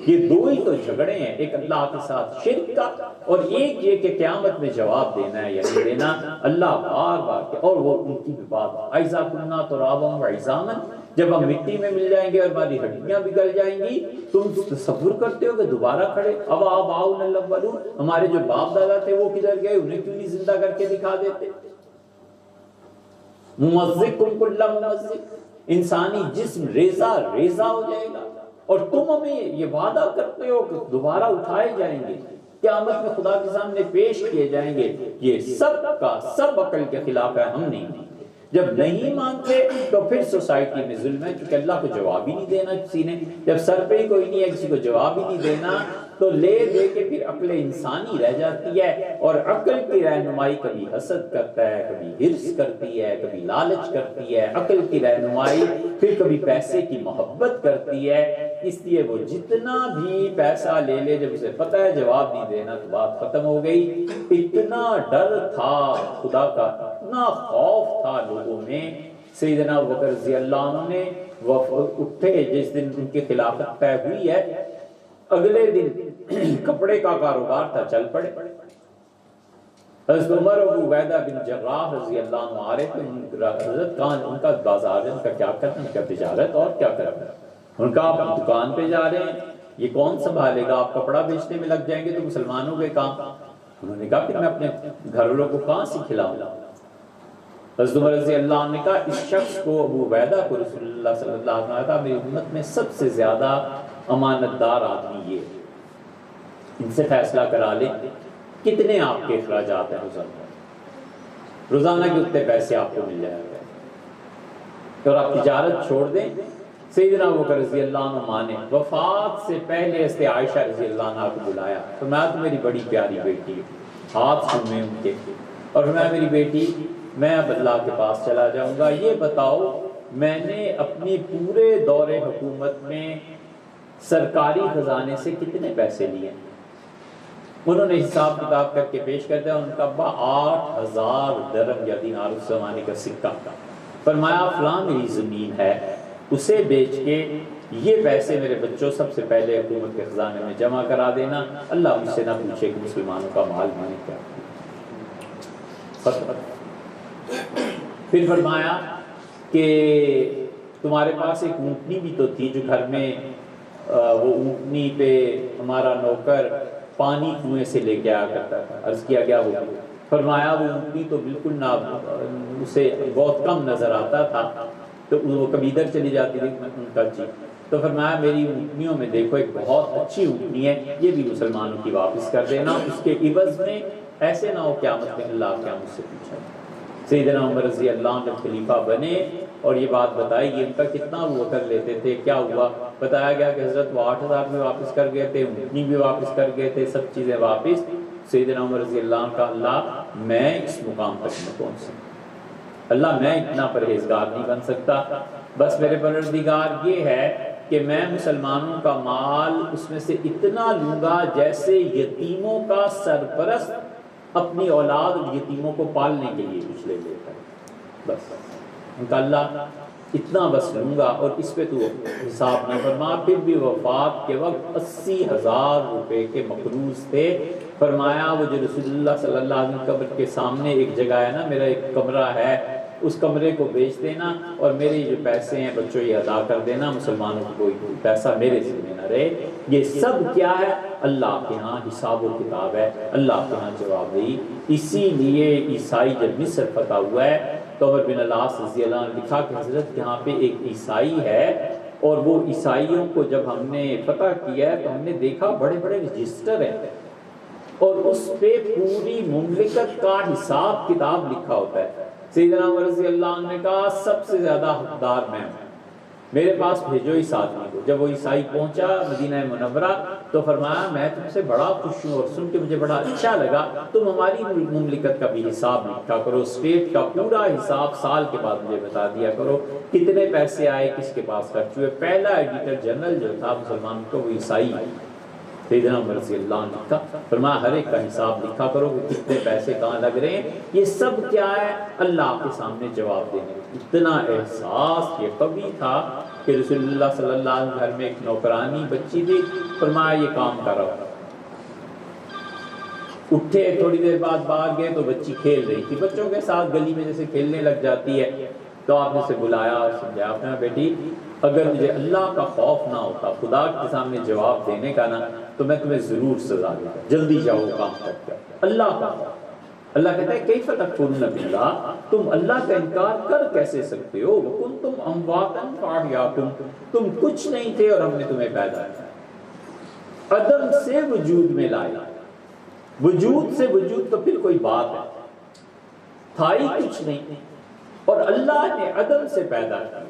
یہ دو ہی تو جھگڑے ہیں، ایک اللہ کے ساتھ شرک کا اور ایک یہ کہ قیامت میں جواب دینا ہے یا نہیں دینا۔ اللہ بار بار اور وہ ان کی بھی بات اذا کنا ترابا وعظاما، جب ہم مٹی میں مل جائیں گے اور ہماری ہڈیاں بگڑ جائیں گی، تم تصور کرتے ہو کہ دوبارہ کھڑے؟ اب آباؤنا الاولون، ہمارے جو باپ دادا تھے وہ کدھر گئے؟ انہیں کیوں نہیں زندہ کر کے دکھا دیتے؟ ممزقکم کل ممزق، انسانی جسم ریزہ ریزہ ہو جائے گا، اور تم ہمیں یہ وعدہ کرتے ہو کہ دوبارہ اٹھائے جائیں گے، قیامت میں خدا کے سامنے پیش کیے جائیں گے۔ یہ سب کا سب عقل کے خلاف ہے، ہم نہیں مانتے۔ جب نہیں مانتے تو پھر سوسائٹی میں ظلم ہے، کیونکہ اللہ کو جواب ہی نہیں دینا کسی نے۔ جب سر پہ ہی کوئی نہیں ہے، کسی کو جواب ہی نہیں دینا، تو لے دے کے پھر عقل انسانی رہ جاتی ہے، اور عقل کی رہنمائی کبھی حسد کرتا ہے، کبھی حرص کرتی ہے، کبھی لالچ کرتی ہے۔ عقل کی رہنمائی پھر کبھی پیسے کی محبت کرتی ہے، اس لیے وہ جتنا بھی پیسہ لے لے، جب اسے پتہ ہے جواب نہیں دینا تو بات ختم ہو گئی۔ اتنا ڈر تھا خدا کا، اتنا خوف تھا لوگوں میں۔ سیدنا ابوبکر رضی اللہ عنہ نے اٹھے جس دن ان کی خلافت طے ہوئی ہے، اگلے دن کپڑے کا کاروبار تھا، چل پڑے۔ حضرت عمر ابو عبیدہ بن جراح رضی اللہ عنہ آ رہے تھے، حضرت ان کا بازار ہے، ان کا کیا کرنا، ان کا تجارت اور کیا کرنا، ان کا آپ دکان پہ جا رہے ہیں، یہ کون سنبھالے گا؟ آپ کپڑا بیچنے میں لگ جائیں گے تو مسلمانوں کے کام۔ انہوں نے کہا کہ میں اپنے گھر والوں کو کہاں سے کھلاؤں؟ حضرت عمر رضی اللہ عنہ نے کہا اس شخص کو، ابو عبیدہ کو، رسول اللہ صلی اللہ علیہ وسلم کہا میری امت میں سب سے زیادہ امانت دار آدمی یہ، ان سے فیصلہ کرا لیں کتنے آپ کے اخراجات ہیں روزانہ کے اتنے پیسے آپ کو مل جائیں گے، اور آپ تجارت چھوڑ دیں۔ سیدنا ابوبکر رضی اللہ عنہ مانے، وفات سے پہلے حضرت عائشہ رضی اللہ عنہ کو بلایا، فرمایا تو میری بڑی پیاری بیٹی، ہاتھ چومے ان کے، اور فرمایا میری بیٹی میں اب اللہ کے پاس چلا جاؤں گا، یہ بتاؤ میں نے اپنی پورے دور حکومت میں سرکاری خزانے سے کتنے پیسے لیے؟ انہوں نے حساب کتاب کر کے پیش کر دیا، ان کا 8000 درہم یا دینار اس زمانے کا سکہ تھا۔ فرمایا فلاں میری زمین ہے، اسے بیچ کے یہ پیسے میرے بچوں سب سے پہلے حکومت کے خزانے میں جمع کرا دینا، اللہ مجھ سے نہ پوچھے کہ مسلمانوں کا مال میں نے کیا۔ پھر فرمایا کہ تمہارے پاس ایک اونٹنی بھی تو تھی جو گھر میں، وہ اونٹنی پہ ہمارا نوکر پانی کنویں سے لے کے آیا کرتا تھا۔ عرض کیا گیا وہ، فرمایا وہ اونٹنی تو بالکل نہ اسے بہت کم نظر آتا تھا، تو وہ کبھی ادھر چلی جاتی تھی ان کا جی، تو فرمایا میری اونٹنیوں میں دیکھو ایک بہت اچھی اونٹنی ہے، یہ بھی مسلمانوں کی واپس کر دینا، اس کے عوض میں ایسے نہ ہو قیامت میں اللہ کیا مجھ سے پوچھا۔ سیدنا عمر رضی اللہ عنہ جب خلیفہ بنے اور یہ بات بتائی کہ ان کا کتنا وہ کر لیتے تھے، کیا ہوا؟ بتایا گیا کہ حضرت وہ 8,000 بھی واپس کر گئے تھے، اونٹنی بھی واپس کر گئے تھے، سب چیزیں واپس۔ سیدنا عمر رضی اللہ عنہ کا اللہ میں اس مقام تک نہ پہنچ سکتا، اللہ میں اتنا پرہیزگار نہیں بن سکتا، بس میرے پروردگار یہ ہے کہ میں مسلمانوں کا مال اس میں سے اتنا لوں گا جیسے یتیموں کا سرپرست اپنی اولاد اور یتیموں کو پالنے کے لیے کچھ لے لیتا ہے، بس ان کا اللہ اتنا بس لوں گا، اور اس پہ تو حساب نہ فرما۔ پھر بھی وفات کے وقت 80,000 روپے کے مقروض تھے۔ فرمایا وہ جو رسول اللہ صلی اللہ علیہ وسلم قبر کے سامنے ایک جگہ ہے نا، میرا ایک کمرہ ہے، اس کمرے کو بیچ دینا اور میرے جو پیسے ہیں بچوں یہ ادا کر دینا، مسلمانوں کو کوئی پیسہ میرے سے نہ رہے۔ یہ سب کیا ہے؟ اللہ کے ہاں حساب و کتاب ہے، اللہ کے ہاں جواب دہی۔ اسی لیے عیسائی جب مصر فتح ہوا ہے تو عمر بن العاص رضی اللہ عنہ نے لکھا کہ حضرت یہاں پہ ایک عیسائی ہے، اور وہ عیسائیوں کو جب ہم نے فتح کیا ہے تو ہم نے دیکھا بڑے بڑے رجسٹر ہیں، اور اس پہ پوری مملکت کا حساب کتاب لکھا ہوتا ہے۔ سیدنا عمر رضی اللہ عنہ نے کہا سب سے زیادہ حقدار میں ہوں، میرے پاس بھیجو اس آدمی کو۔ جب وہ عیسائی پہنچا مدینہ منورہ تو فرمایا میں تم سے بڑا خوش ہوں، اور سن کے مجھے بڑا اچھا لگا، تم ہماری مملکت کا بھی حساب لکھا کرو، اسٹیٹ کا پورا حساب سال کے بعد مجھے بتا دیا کرو، کتنے پیسے آئے، کس کے پاس خرچ ہوئے۔ پہلا ایڈیٹر جنرل جو تھا مسلمان کو وہ عیسائی سیدنا عمر رضی اللہ عنہ کا، فرمایا ہر ایک کا حساب لکھا کرو کہ کتنے پیسے کہاں لگ رہے ہیں۔ یہ سب کیا ہے؟ اللہ کے سامنے جواب دینے۔ اتنا احساس یہ کبھی تھا کہ رسول اللہ صلی اللہ علیہ وسلم گھر میں ایک نوکرانی بچی تھی، فرمایا یہ کام کرو، اٹھے تھوڑی دیر بعد باہر گئے تو بچی کھیل رہی تھی، بچوں کے ساتھ گلی میں جیسے کھیلنے لگ جاتی ہے، تو آپ نے اسے بلایا اور سمجھایا، آپ نے کہا بیٹی اگر مجھے اللہ کا خوف نہ ہوتا، خدا کے سامنے جواب دینے کا نا، تو میں تمہیں ضرور سزا دیتا، جلدی جاؤ کام کرتے۔ اللہ کا خوف، اللہ کہتا ہے کیف تکفرون باللہ، تم اللہ کا انکار کر کیسے سکتے ہو، وکنتم امواتا فاحیاکم، تم کچھ نہیں تھے اور ہم نے تمہیں پیدا کیا، عدم سے وجود میں لایا، وجود سے وجود تو پھر کوئی بات ہے، تھا ہی کچھ نہیں، اور اللہ نے عدم سے پیدا کیا۔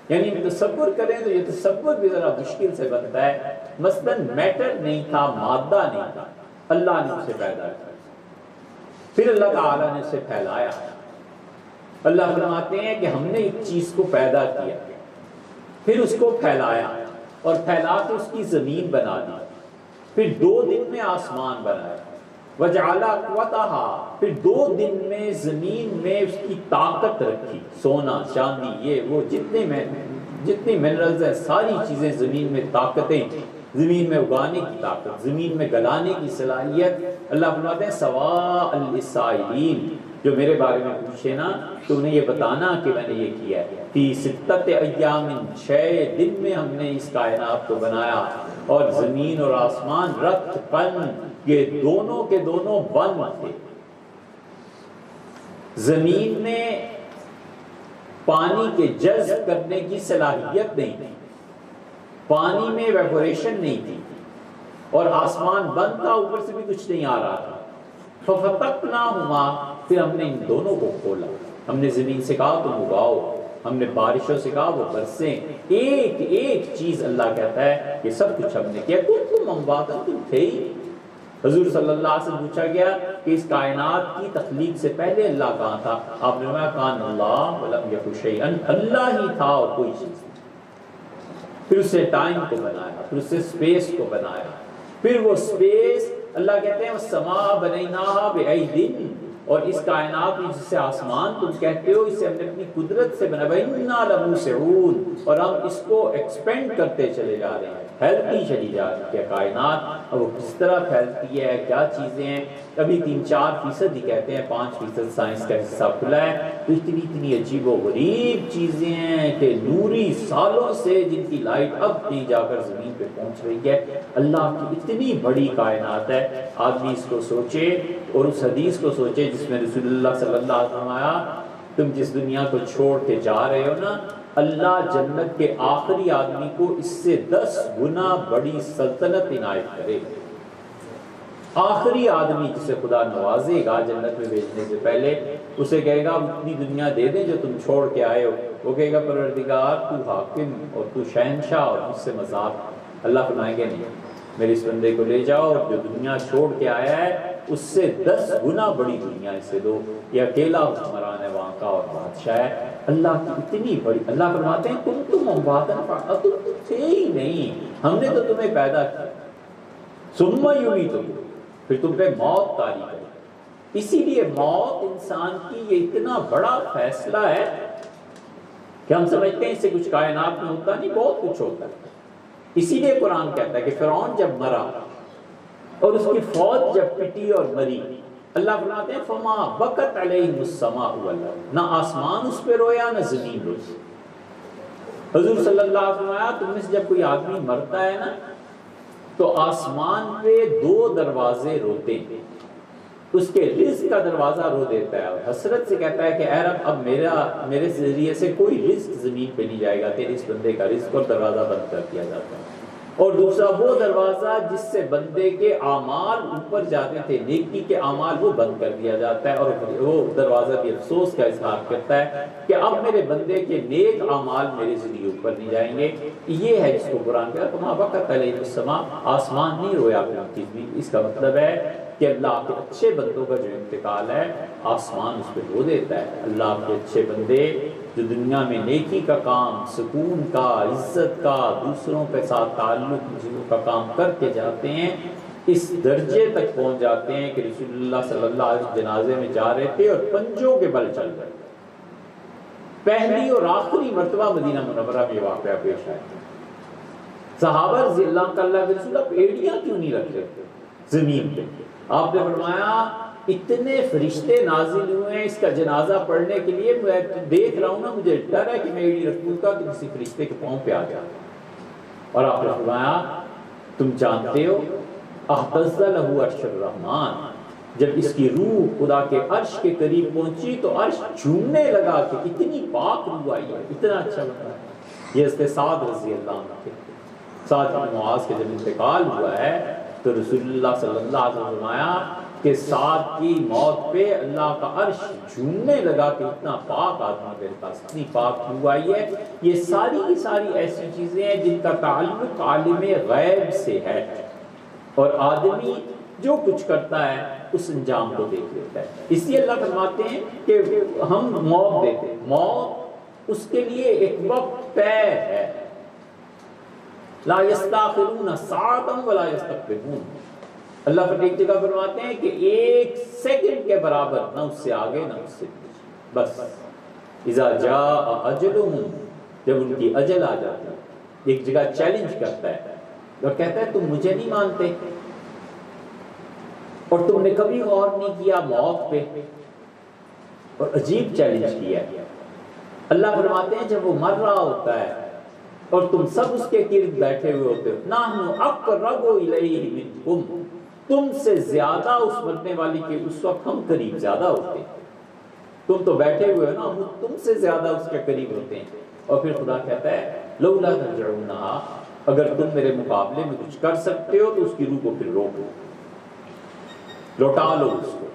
یعنی تصور کریں تو یہ تصور بھی ذرا مشکل سے بنتا ہے، مثلاً میٹر نہیں تھا، مادہ نہیں تھا، اللہ نے اسے پیدا کیا، پھر اللہ تعالیٰ نے اسے پھیلایا۔ اللہ فرماتے ہیں کہ ہم نے ایک چیز کو پیدا کیا، پھر اس کو پھیلایا، اور پھیلا کے اس کی زمین بنا دی، پھر 2 دن میں آسمان بنایا، وَجَعَلَ قُوَتَهَا، پھر 2 دن میں زمین میں اس کی طاقت رکھی، سونا چاندی یہ وہ جتنی منرلز ہیں ساری چیزیں زمین میں، طاقتیں زمین میں اگانے کی طاقت، زمین میں گلانے کی صلاحیت۔ اللہ فرماتے ہیں سواء للسائلین، جو میرے بارے میں پوچھے نا تو انہیں یہ بتانا کہ میں نے یہ کیا ہے، فی 6 ایام، 6 دن میں ہم نے اس کائنات کو بنایا، اور زمین اور آسمان رتقاً، یہ دونوں کے دونوں بند تھے۔ زمین میں پانی کے جذب کرنے کی صلاحیت نہیں تھی، پانی میں ایویپوریشن نہیں تھی، اور آسمان بند تھا، اوپر سے بھی کچھ نہیں آ رہا تھا۔ فَفَتَقْنَاهُمَا، پھر ہم نے ان دونوں کو کھولا، ہم نے زمین سے کہا تم اگاؤ، ہم نے بارشوں سے کہا وہ برسیں، ایک ایک چیز اللہ کہتا ہے یہ سب کچھ ہم نے کیا۔ تم امواتا، تم تھے ہی۔ حضور صلی اللہ علیہ وسلم پوچھا گیا کہ اس کائنات کی تخلیق سے پہلے اللہ کہاں تھا؟ آپ نے فرمایا کان اللہ ولم یکن شیئا، اللہ ہی تھا اور کوئی چیز نہیں۔ پھر اس سے ٹائم کو بنایا، پھر اس سے سپیس کو بنایا، پھر وہ سپیس اللہ کہتے ہیں وَالسَّمَاءَ بَنَيْنَاهَا بِأَيْدٍ، اور اس کائنات میں جسے آسمان تم کہتے ہو اسے ہم نے اپنی قدرت سے بنا، وَإِنَّا لَمُوسِعُونَ، اور ہم اس کو ایکسپینڈ کرتے چلے جا رہے ہیں، پھیلتی چلی جا رہی ہے کائنات۔ وہ کس طرح پھیلتی ہے، کیا چیزیں ہیں. ابھی 3-4% ہی کہتے ہیں، 5% سائنس کا حصہ کھلا ہے. تو اتنی عجیب و غریب چیزیں ہیں کہ نوری سالوں سے جن کی لائٹ اب نہیں جا کر زمین پہ پہنچ رہی ہے. اللہ کی اتنی بڑی کائنات ہے. آدمی اس کو سوچے اور اس حدیث کو سوچے جس میں رسول اللہ صلی اللہ علیہ وسلم آیا، تم جس دنیا کو چھوڑ کے جا رہے ہو نا، اللہ جنت کے آخری آدمی کو اس سے 10 گنا بڑی سلطنت عنایت کرے. آخری آدمی جسے خدا نوازے گا جنت میں بھیجنے سے پہلے، اسے کہے گا اتنی دنیا دے دیں جو تم چھوڑ کے آئے ہو. وہ کہے گا پروردگار تو حاکم اور تو شہنشاہ اور مجھ سے مذاق. اللہ فرمائیں گے نہیں، میرے اس بندے کو لے جاؤ اور جو دنیا چھوڑ کے آیا ہے اس سے 10 گنا بڑی دنیا اسے دو. یہ اکیلا حکمران ہے وہاں کا اور بادشاہ ہے. اللہ کی اتنی بڑی. اللہ فرماتے ہیں تم تم تھے ہی نہیں، ہم نے تو تمہیں پیدا کیا. ثم یمیتکم، پھر تم پہ موت طاری کرے. اسی لیے موت انسان کی یہ اتنا بڑا فیصلہ ہے کہ ہم سمجھتے ہیں اس سے کچھ کائنات میں ہوتا نہیں، بہت کچھ ہوتا ہے. اسی لیے قرآن کہتا ہے کہ فرعون جب مرا اور اس کی فوج جب پٹی اور مری، اللہ فرماتے ہیں فما بکت علیہم السماء والارض، نہ آسمان اس پہ رویا نہ زمین روئی. حضور صلی اللہ علیہ وسلم، تم میں سے جب کوئی آدمی مرتا ہے نا تو آسمان پہ 2 دروازے روتے ہیں. اس کے رزق کا دروازہ رو دیتا ہے اور حسرت سے کہتا ہے کہ اے رب اب میرے ذریعے سے کوئی رزق زمین پہ نہیں جائے گا، تیرے اس بندے کا رزق، اور دروازہ بند کر دیا جاتا ہے. اور دوسرا وہ دروازہ جس سے بندے کے اعمال اوپر جاتے تھے، نیکی کے اعمال، وہ بند کر دیا جاتا ہے. اور وہ دروازہ بھی افسوس کا اظہار کرتا ہے کہ اب میرے بندے کے نیک اعمال میرے ذریعے اوپر نہیں جائیں گے. یہ ہے جس کو قرآن کہتا ہے فما بکت علیہم السماء، آسمان نہیں رویا کرتی زمین. اس کا مطلب ہے کہ اللہ کے اچھے بندوں کا جو انتقال ہے آسمان اس پہ رو دیتا ہے. اللہ کے اچھے بندے جو دنیا میں نیکی کا کام، سکون کا، عزت کا، دوسروں کے ساتھ تعلق چیزوں کا کام کر کے جاتے ہیں، اس درجے تک پہنچ جاتے ہیں کہ رسول اللہ صلی اللہ علیہ وسلم جنازے میں جا رہے تھے اور پنجوں کے بل چل رہے. پہلی اور آخری مرتبہ مدینہ منورہ میں واقعہ پیش آیا. صحابہ رضی اللہ تعالیٰ کے رسول آپ ایڑیاں کیوں نہیں رکھ رہے زمین پہ؟ آپ نے فرمایا اتنے فرشتے نازل ہوئے ہیں اس کا جنازہ پڑھنے کے لیے، میں دیکھ رہا ہوں نا، مجھے ڈر ہے کہ میں ایڑی رکھوں گا کہ کسی فرشتے کے پاؤں پہ آ جائے. اور آپ نے فرمایا تم جانتے ہو اہتز لہ عرش الرحمن، جب اس کی روح خدا کے عرش کے قریب پہنچی تو عرش جھومنے لگا کہ اتنی پاک روح آئی ہے، اتنا اچھا لگا ہے. یہ حضرت سعد رضی اللہ عنہ کے، سعد بن معاذ کے جب انتقال ہوا ہے تو رسول اللہ صلی اللہ علیہ وسلم نے فرمایا کہ سعد کی موت پہ اللہ کا عرش جھومنے لگا کہ اتنا پاک آدمی میرے پاس، اتنی پاک روح آئی ہے. یہ ساری کی ساری ایسی چیزیں ہیں جن کا تعلق عالم غیب سے ہے، اور آدمی جو کچھ کرتا ہے اس انجام کو دیکھ لیتا ہے. اس لیے اللہ فرماتے ہیں کہ ہم موت دیتے ہیں، موت اس کے لیے ایک وقت طے ہے. لا یستاخرون ساعۃ ولا یستقدمون. اللہ پر ایک جگہ فرماتے ہیں کہ 1 سیکنڈ کے برابر، نہ اس سے آگے نہ اس سے پیچھے. بس اذا جاء اجلهم، جب ان کی اجل آ جاتی ہے. ایک جگہ چیلنج کرتا ہے اور کہتا ہے تم مجھے نہیں مانتے اور تم نے کبھی غور نہیں کیا موت پہ، اور عجیب چیلنج کیا ہے. اللہ فرماتے ہیں جب وہ مر رہا ہوتا ہے اور تم سب اس کے گرد بیٹھے ہوئے ہوتے ہو، نحن اقرب الیہ منکم، تم سے زیادہ اس مرنے والی کے اس وقت ہم قریب زیادہ ہوتے ہیں. تم تو بیٹھے ہوئے ہو نا، ہم تم سے زیادہ اس کے قریب ہوتے ہیں. اور پھر خدا کہتا ہے لولا ترجعونہا، اگر تم میرے مقابلے میں کچھ کر سکتے ہو تو اس کی روح کو پھر روکو، لوٹا لو اس کو،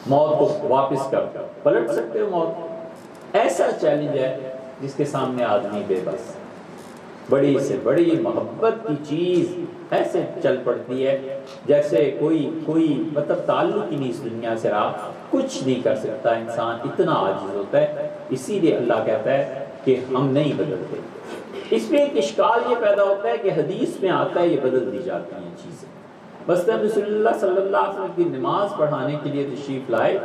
موت کو واپس کر دو، پلٹ سکتے ہو موت. ایسا چیلنج ہے جس کے سامنے آدمی بے بس. بڑی سے بڑی محبت کی چیز ایسے چل پڑتی ہے جیسے کوئی مطلب تعلق ہی نہیں اس دنیا سے رہا، کچھ نہیں کر سکتا انسان، اتنا عاجز ہوتا ہے. اسی لیے اللہ کہتا ہے کہ ہم نہیں بدلتے. اس میں ایک اشکال یہ پیدا ہوتا ہے کہ حدیث میں آتا ہے یہ بدل دی جاتی ہیں چیزیں. بس جب رسول اللہ صلی اللہ علیہ وسلم کی نماز پڑھانے کے لیے تشریف لائے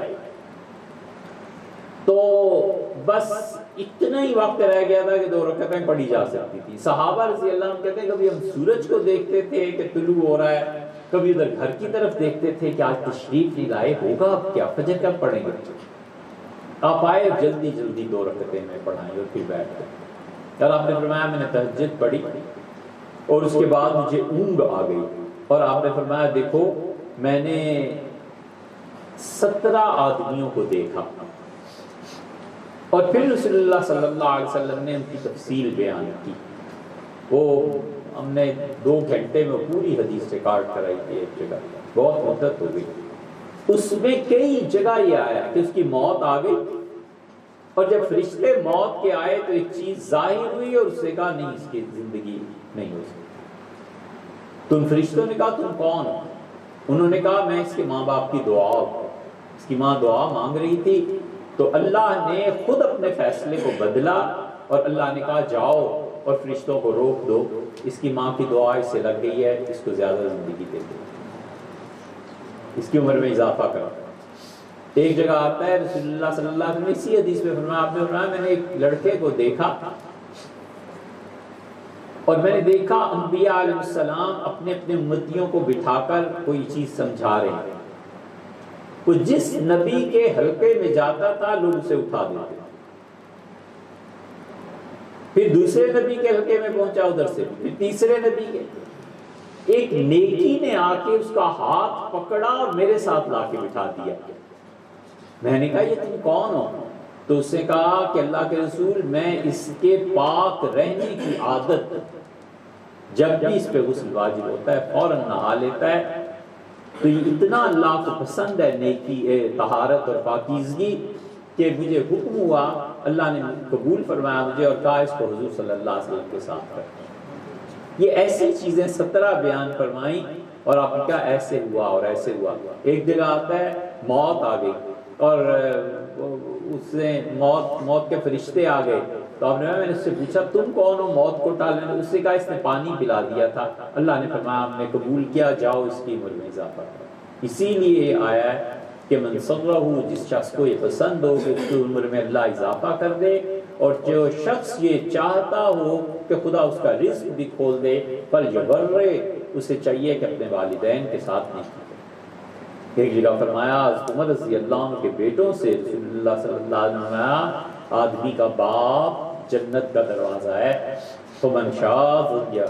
تو بس اتنا ہی وقت رہ گیا تھا کہ 2 رکعتیں پڑھی جا سکتی تھی۔ صحابہ رضی اللہ عنہ کہتے ہیں کبھی ہم سورج کو دیکھتے تھے کہ طلوع ہو رہا ہے، کبھی ادھر گھر کی طرف دیکھتے تھے کہ آج تشریف نہیں لائے، ہوگا اب کیا، فجر کب پڑھیں گے؟ آپ آئے جلدی جلدی 2 رکعتیں میں پڑھائیں اور پھر بیٹھ گئے۔ اور آپ نے فرمایا میں نے تہجد پڑھی اور اس کے بعد مجھے اونگ آ گئی، اور آپ نے فرمایا دیکھو میں نے 17 آدمیوں کو دیکھا، اور پھر رسول اللہ صلی اللہ علیہ وسلم نے ان کی تفصیل بیان کی۔ وہ ہم نے 2 گھنٹے میں پوری حدیث ریکارڈ کرائی تھی ایک جگہ، بہت مدت ہو گئی۔ اس میں کئی جگہ یہ آیا کہ اس کی موت آ گئی، اور جب فرشتے موت کے آئے تو ایک چیز ظاہر ہوئی اور اس نے کہا نہیں اس کی زندگی نہیں ہو سکتی۔ تم فرشتوں نے کہا تم کون ہو؟ انہوں نے کہا میں اس کے ماں باپ کی دعا ہوں۔ اس کی ماں دعا مانگ رہی تھی تو اللہ نے خود اپنے فیصلے کو بدلا، اور اللہ نے کہا جاؤ اور فرشتوں کو روک دو، اس کی ماں کی دعا اس سے لگ گئی ہے، اس کو زیادہ زندگی دے دو، اس کی عمر میں اضافہ کرو۔ ایک جگہ آتا ہے رسول اللہ صلی اللہ علیہ وسلم نے اسی حدیث میں فرمایا، آپ نے فرمایا میں نے ایک لڑکے کو دیکھا، اور میں نے دیکھا انبیاء علیہ السلام اپنے اپنے امتیوں کو بٹھا کر کوئی چیز سمجھا رہے ہیں، وہ جس نبی کے حلقے میں جاتا تھا لوگ اسے اٹھا دیتے، پھر دوسرے نبی کے حلقے میں پہنچا ادھر سے، پھر تیسرے نبی کے، ایک نیکی نے آ کے اس کا ہاتھ پکڑا اور میرے ساتھ لا کے بٹھا دیا۔ میں نے کہا یہ تم کون ہو؟ تو اس نے کہا کہ اللہ کے رسول میں اس کے پاک رہنے کی عادت، جب بھی اس پہ غسل واجب ہوتا ہے فوراً نہا لیتا ہے، تو یہ اتنا اللہ کو پسند ہے نیکی، طہارت اور پاکیزگی، کہ مجھے حکم ہوا، اللہ نے قبول فرمایا مجھے اور کہا اس کو حضور صلی اللہ علیہ وسلم کے ساتھ کر۔ یہ ایسی چیزیں 17 بیان فرمائیں، اور آپ نے کہا ایسے ہوا اور ایسے ہوا۔ ایک جگہ آتا ہے موت آ گئی، اور اس نے موت کے فرشتے آ گئے، تو آپ نے اس سے پوچھا تم کون ہو موت کو ٹالنے؟ اس نے کہا اس نے پانی پلا دیا تھا، اللہ نے فرمایا ہم نے قبول کیا، جاؤ اس کی عمر میں اضافہ کرو۔ اسی لیے یہ آیا ہے کہ من سرہ، جس شخص کو یہ پسند ہو کہ اس کی عمر میں اللہ اضافہ کر دے، اور جو شخص یہ چاہتا ہو کہ خدا اس کا رزق بھی کھول دے، فلیبرہ، اسے چاہیے کہ اپنے والدین کے ساتھ نیکی کرے۔ ایک جگہ فرمایا حضرت عمر رضی اللہ عنہ کے بیٹوں سے رسول اللہ صلی اللہ علیہ وسلم نے، آدمی کا باپ جنت کا دروازہ ہے، فمن شاء فلیہ،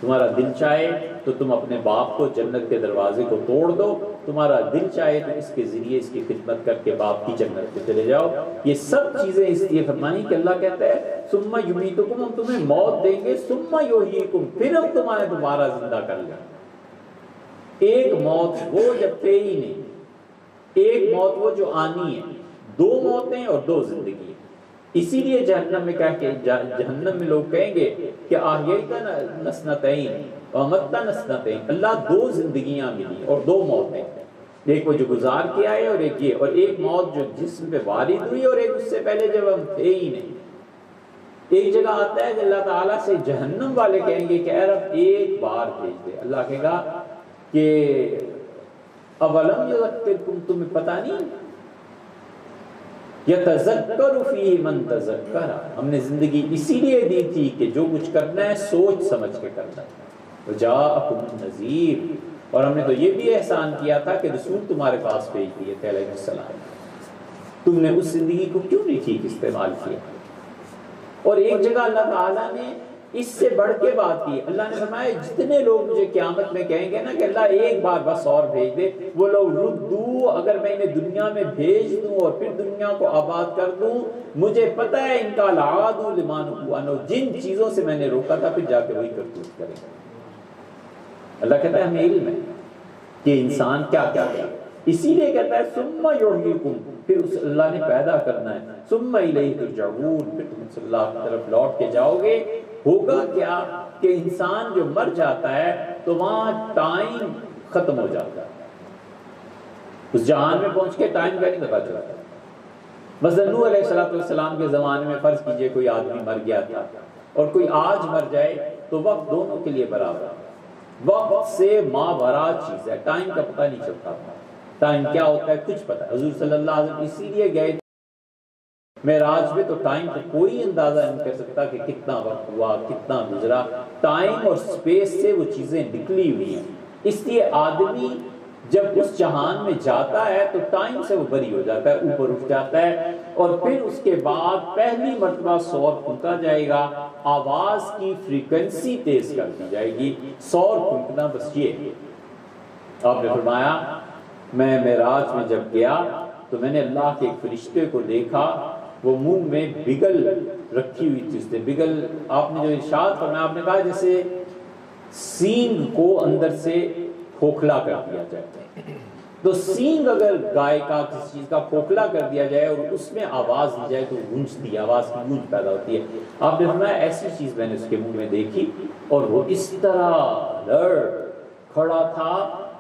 تمہارا دل چاہے تو تم اپنے باپ کو جنت کے دروازے کو توڑ دو، تمہارا دل چاہے تو اس کے ذریعے اس کی خدمت کر کے باپ کی جنت میں چلے جاؤ۔ یہ سب چیزیں اس لیے فرمانی کہ اللہ کہتا ہے ثم یمیتکم، ہم تمہیں موت دیں گے، ثم یحییکم، پھر ہم تمہیں دوبارہ زندہ کر لیں۔ ایک موت وہ جب تھے ہی نہیں، ایک موت وہ جو آنی ہے، 2 موتیں اور 2 زندگی۔ اسی لیے جہنم میں جہنم میں لوگ کہیں گے کہ احییتنا نسنتین وامتنا نسنتین، اللہ 2 زندگیاں ملی اور 2 موتیں، ایک وہ جو گزار کے آئے اور ایک یہ، اور ایک موت جو جسم پہ وارد ہوئی، اور ایک اس سے پہلے جب ہم تھے ہی نہیں۔ ایک جگہ آتا ہے کہ اللہ تعالیٰ سے جہنم والے کہیں گے کہ اے رب ایک بار بھیج دے، اللہ کہے گا کہ اولم یذکرکم، تمہیں پتہ نہیں، یتذکر فیہ من تذکر، ہم نے زندگی اسی لیے دی تھی کہ جو کچھ کرنا ہے سوچ سمجھ کے کرنا ہے، وجاءکم النذیر، اور ہم نے تو یہ بھی احسان کیا تھا کہ رسول تمہارے پاس بھیج دیے تھے علیہ السلام، تم نے اس زندگی کو کیوں نہیں ٹھیک استعمال کیا؟ اور ایک جگہ اللہ تعالیٰ نے اس سے بڑھ کے بات کی، اللہ نے فرمایا جتنے لوگ مجھے قیامت میں کہیں گے نا کہ اللہ ایک بار بس اور بھیج دے، وہ لوگ ردو، اگر میں انہیں دنیا میں بھیج دوں اور پھر دنیا کو آباد کر دوں، مجھے پتہ ہے ان کا العاد لما نہوا عنہ، جن چیزوں سے میں نے روکا تھا پھر جا کے وہی کرتوت کریں گے۔ اللہ کہتا ہے ہمیں علم ہے کہ انسان کیا کیا ہے، اسی لیے کہتا ہے ثم یحییکم، پھر اس اللہ نے پیدا کرنا ہے، ثم الیہ ترجعون، پھر تم صلی اللہ کی طرف لوٹ کے جاؤ گے۔ ہوگا کیا کہ انسان جو مر جاتا ہے تو وہاں ٹائم ختم ہو جاتا ہے، اس جہان میں پہنچ کے ٹائم کا نہیں پتا چلتا۔ مثلا نوح علیہ السلام کے زمانے میں فرض کیجئے کوئی آدمی مر گیا تھا، اور کوئی آج مر جائے تو وقت دونوں کے لیے برابر ہے، وقت سے ماورا چیز ہے، ٹائم کا پتہ نہیں چلتا، ٹائم کیا ہوتا ہے کچھ پتہ۔ حضور صلی اللہ علیہ وسلم اسی لیے گئے معراج میں تو ٹائم کو کوئی اندازہ نہیں کر سکتا کہ کتنا وقت ہوا، کتنا گزرا، ٹائم اور سپیس سے وہ چیزیں نکلی ہوئی ہیں۔ اس لیے آدمی جب اس جہان میں جاتا ہے تو ٹائم سے وہ بری ہو جاتا ہے، اوپر اٹھ جاتا ہے، اور پھر اس کے بعد پہلی مرتبہ سور پھونکا جائے گا، آواز کی فریکوینسی تیز کر دی جائے گی، سور پھونکنا بس یہ ہے۔ آپ نے فرمایا میں معراج میں جب گیا تو میں نے اللہ کے ایک فرشتے کو دیکھا، وہ منہ میں بگل رکھی ہوئی تھی، اس نے بگل، آپ نے جو ارشاد فرمایا، آپ نے کہا جیسے سینگ کو اندر سے کھوکھلا کر دیا جائے، تو سینگ اگر گائے کا کسی چیز کا کھوکھلا کر دیا جائے اور اس میں آواز دی جائے تو گونجتی ہے، آواز کی گونج پیدا ہوتی ہے۔ آپ نے فرمایا ایسی چیز میں نے اس کے منہ میں دیکھی، اور وہ اس طرح لڑ کھڑا تھا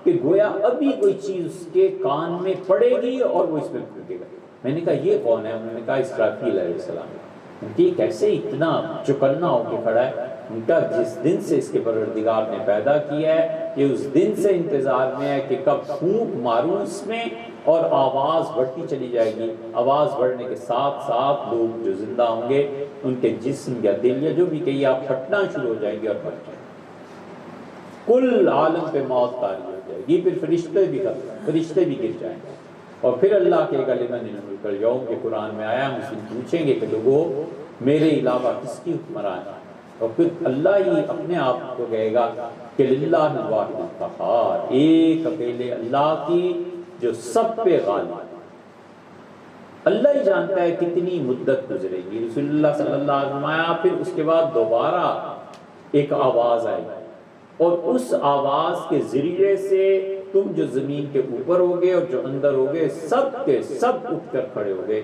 کہ گویا ابھی کوئی چیز اس کے کان میں پڑے گی اور وہ اس میں پھونکے گا۔ میں نے کہا یہ کون ہے؟ انہوں نے کہا اسرافیل علیہ السلام۔ کہ کیسے اتنا چکنا ہو کے کھڑا ہے؟ ان کا جس دن سے اس کے پروردگار نے پیدا کیا ہے، یہ اس دن سے انتظار میں ہے کہ کب پھونک ماروں اس میں اور آواز بڑھتی چلی جائے گی، آواز بڑھنے کے ساتھ ساتھ لوگ جو زندہ ہوں گے ان کے جسم یا دل یا جو بھی کہیے آپ پھٹنا شروع ہو جائیں گے اور مر جائیں گے، کل عالم پہ موت طاری ہو جائے گی، پھر فرشتے بھی گر جائیں گے، اور پھر اللہ کے غالباً یوم کے قرآن میں آیا، ہم سے پوچھیں گے کہ لوگوں میرے علاوہ کس کی حکمران ہے، اور پھر اللہ ہی اپنے آپ کو کہے گا کہ للہ الواحد القہار، ایک اکیلے اللہ کی جو سب پہ غالب ہے۔ اللہ ہی جانتا ہے کتنی مدت گزرے گی۔ رسول اللہ صلی اللہ علیہ وسلم آیا، پھر اس کے بعد دوبارہ ایک آواز آئی، اور اس آواز کے ذریعے سے تم جو زمین کے اوپر ہوگے اور جو اندر ہوگے سب کے سب اٹھ کر کھڑے ہوگے۔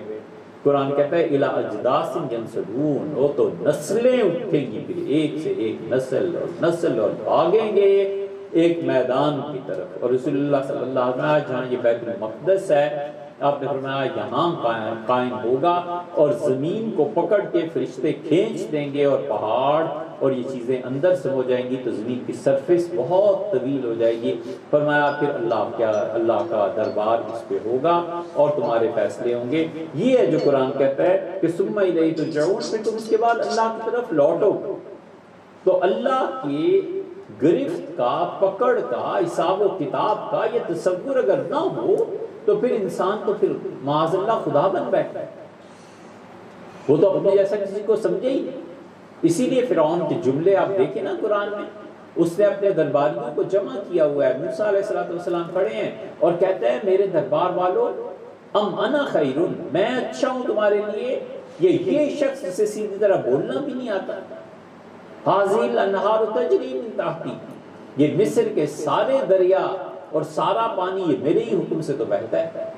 قرآن کہتا ہے اِلَىٰ أَجْدَاثٍ يَنْسَلُونَ، وہ تو نسلیں اٹھیں گی، پھر ایک سے ایک نسل اور بھاگیں گے ایک میدان کی طرف۔ اور رسول اللہ صلی اللہ علیہ وسلم جہاں یہ بیت المقدس ہے، آپ نے فرمایا یہاں قائم ہوگا، اور زمین کو پکڑ کے فرشتے کھینچ دیں گے اور پہاڑ اور یہ چیزیں اندر سے ہو جائیں گی، تو زمین کی سرفیس بہت طویل ہو جائے گی۔ فرمایا پھر اللہ کا دربار اس پہ ہوگا اور تمہارے فیصلے ہوں گے۔ یہ ہے جو قرآن کہتا ہے کہ ثم الیہ ترجعون، پھر تم اس کے بعد اللہ کی طرف لوٹو۔ تو اللہ کی گرفت کا، پکڑ کا، حساب و کتاب کا یہ تصور اگر نہ ہو تو پھر انسان تو پھر معاذ اللہ خدا بن بیٹھا ہے، وہ تو اپنے جیسا کسی کو سمجھے ہی نہیں۔ اسی لیے فرعون کے جملے آپ دیکھیں نا قرآن میں، اس نے اپنے درباریوں کو جمع کیا ہوا ہے، موسیٰ علیہ السلام کھڑے ہیں اور کہتے ہیں میرے دربار والوں ام انا خیر، میں اچھا ہوں تمہارے لیے، یہ شخص سے سیدھی طرح بولنا بھی نہیں آتا، ھذہ الانہار تجری من تحتی، یہ مصر کے سارے دریا اور سارا پانی یہ میرے ہی حکم سے تو بہتا ہے،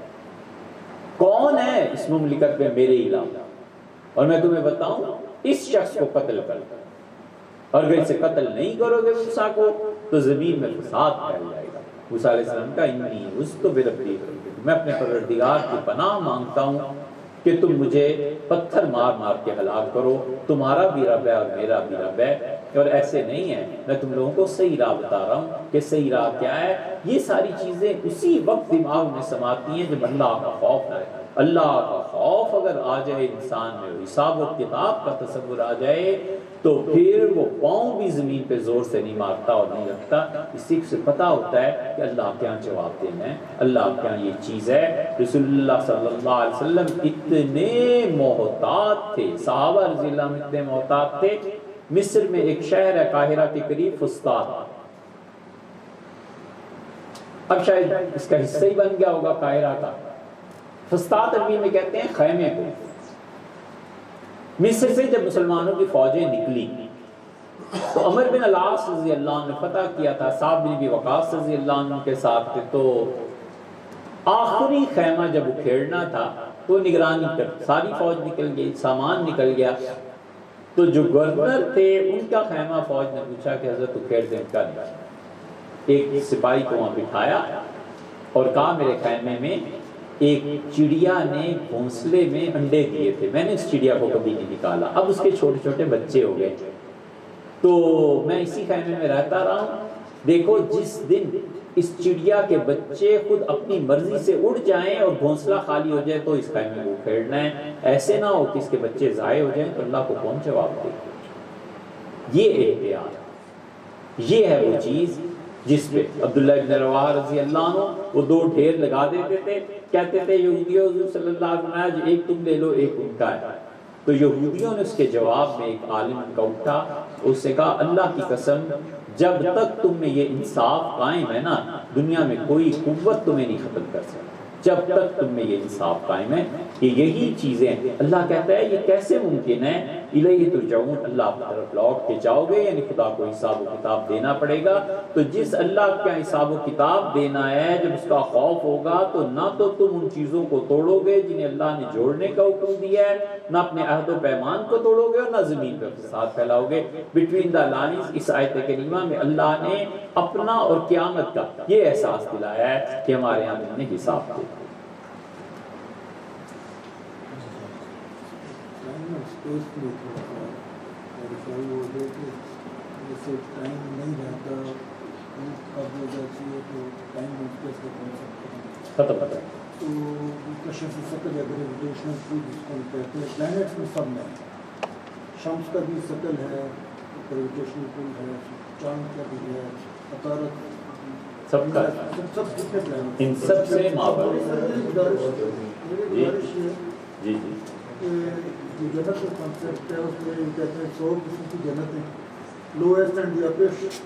کون ہے اس مملکت میں میرے علاوہ؟ اور میں تمہیں بتاؤں اس شخص کو قتل کر، اور اگر اسے قتل نہیں کرو گے موسیٰ کو تو زمین میں فساد پھیل جائے گا۔ موسیٰ علیہ السلام کا انی عذت بربی، میں اپنے پروردگار کی پناہ مانگتا ہوں کہ تم مجھے پتھر مار مار کے ہلاک کرو، تمہارا بھی رب ہے اور میرا بھی رب ہے، اور ایسے نہیں ہے، میں تم لوگوں کو صحیح راہ بتا رہا ہوں کہ صحیح راہ کیا ہے۔ یہ ساری چیزیں اسی وقت دماغ میں سماتی ہیں جب اللہ کا خوف آئے، اللہ کا خوف اگر آ جائے انسان میں، حساب و کتاب کا تصور آ جائے تو پھر وہ پاؤں بھی زمین پہ زور سے نہیں مارتا اور نہیں رکھتا، اسی سے پتہ ہوتا ہے کہ اللہ کیا جواب دینا ہے، اللہ کیا یہ چیز ہے۔ رسول اللہ صلی اللہ علیہ وسلم اتنے محتاط تھے، صحابہ رضی اللہ عنہ اتنے محتاط تھے، مصر میں ایک شہر ہے قاہرہ کے قریب فسطاط، اب شاید اس کا حصہ ہی بن گیا ہوگا قاہرہ کا۔ فسطاط عربی میں کہتے ہیں خیمے کو۔ مصر سے جب مسلمانوں کی فوجیں نکلی تو عمر بن العاص رضی اللہ عنہ نے فتح کیا تھا، صعب بن ابی وقاص رضی اللہ عنہ کے ساتھ تھے، تو آخری خیمہ جب اکھیڑنا تھا تو نگرانی کر، ساری فوج نکل گئی، سامان نکل گیا، تو جو گورنر تھے ان کا خیمہ فوج نے پوچھا کہ حضرت اکھیڑ دیں، ان کا نہیں۔ ایک سپاہی کو وہاں بٹھایا اور کہا میرے خیمے میں ایک چڑیا نے گھونسلے میں انڈے دیے تھے، میں نے اس چڑیا کو کبھی نہیں نکالا، اب اس کے چھوٹے چھوٹے بچے ہو گئے، تو میں اسی خیمے میں رہتا رہا ہوں، دیکھو جس دن اس چڑیا کے بچے خود اپنی مرضی سے اڑ جائیں اور گھونسلہ خالی ہو جائے تو اس خیمے میں وہ کھیلنا ہے، ایسے نہ ہو کہ اس کے بچے ضائع ہو جائیں تو اللہ کو کون جواب دے؟ یہ احتیاط، یہ ہے وہ چیز جس پہ عبداللہ ابن رواحہ رضی اللہ عنہ وہ دو ڈھیر لگا دیتے تھے، کہتے تھے یہودیوں حضور صلی اللہ علیہ وسلم ایک تم لے لو ایک ان کا ہے۔ تو یہودیوں نے اس کے جواب میں ایک عالم کا اٹھا، اس نے کہا اللہ کی قسم جب تک تم میں یہ انصاف قائم ہے نا، دنیا میں کوئی قوت تمہیں نہیں ختم کر سکتی، جب تک تم میں یہ انصاف قائم ہے۔ کہ یہی چیزیں اللہ کہتا ہے یہ کیسے ممکن ہے، الیہ ترجعون، اللہ کی طرف لوٹ کے جاؤ گے، یعنی خدا کو حساب و کتاب دینا پڑے گا۔ تو جس اللہ کا حساب و کتاب دینا ہے، جب اس کا خوف ہوگا تو نہ تو تم ان چیزوں کو توڑو گے جنہیں اللہ نے جوڑنے کا حکم دیا ہے، نہ اپنے عہد و پیمان کو توڑو گے اور نہ زمین پر فساد پھیلاؤ گے۔ بٹوین دا لائنز اس آیت کریمہ میں اللہ نے اپنا اور قیامت کا یہ احساس دلایا ہے کہ ہمارے یہاں انہوں نے حساب دیا۔ ختم ختم
تو کشف ثقل یا گریویٹیشنل پول جس کو ہم کہتے ہیں، پلانٹس میں سب میں شمس کا بھی ثقل ہے، گریویٹیشنل پول ہے، چاند کا بھی ہے، عطارد
سب کا
سب جتنے پلانٹ
ان سب سے مابعد
میری گزارش یہ
جی
کہ جو جنت کا کانسیپٹ ہے اس میں کہتے ہیں 100 قسم کی جنت ہیں، لویسٹ اینڈ دی اپیسٹ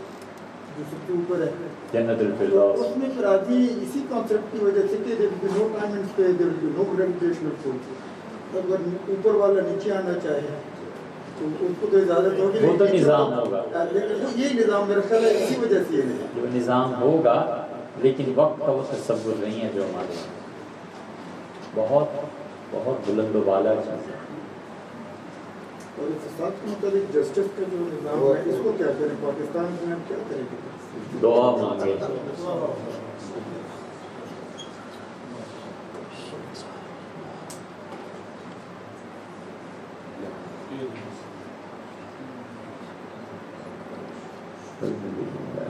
جو سب سے اوپر ہے
جنت الفردوس،
اس میں پھر آدمی اسی کانسیپٹ کی وجہ سے کہ there will be no time and space, there will be no gravitational pull، اگر اوپر والا نیچے آنا چاہے تو اس کو تو اجازت ہوگی،
وہ تو نظام ہوگا،
لیکن یہ نظام میرا خیال ہے اسی وجہ سے یہ ہے،
جو نظام ہوگا، لیکن وقت کا وہ تصور نہیں ہے جو ہمارے بہت بہت بلند و بالا چیز ہے۔
اور اس ساتھ کے متعلق جسٹس کا جو نظام ہے اس کو کیا کریں، پاکستان میں ہم کیا کریں گے؟
دعا مانگے۔ الحمدللہ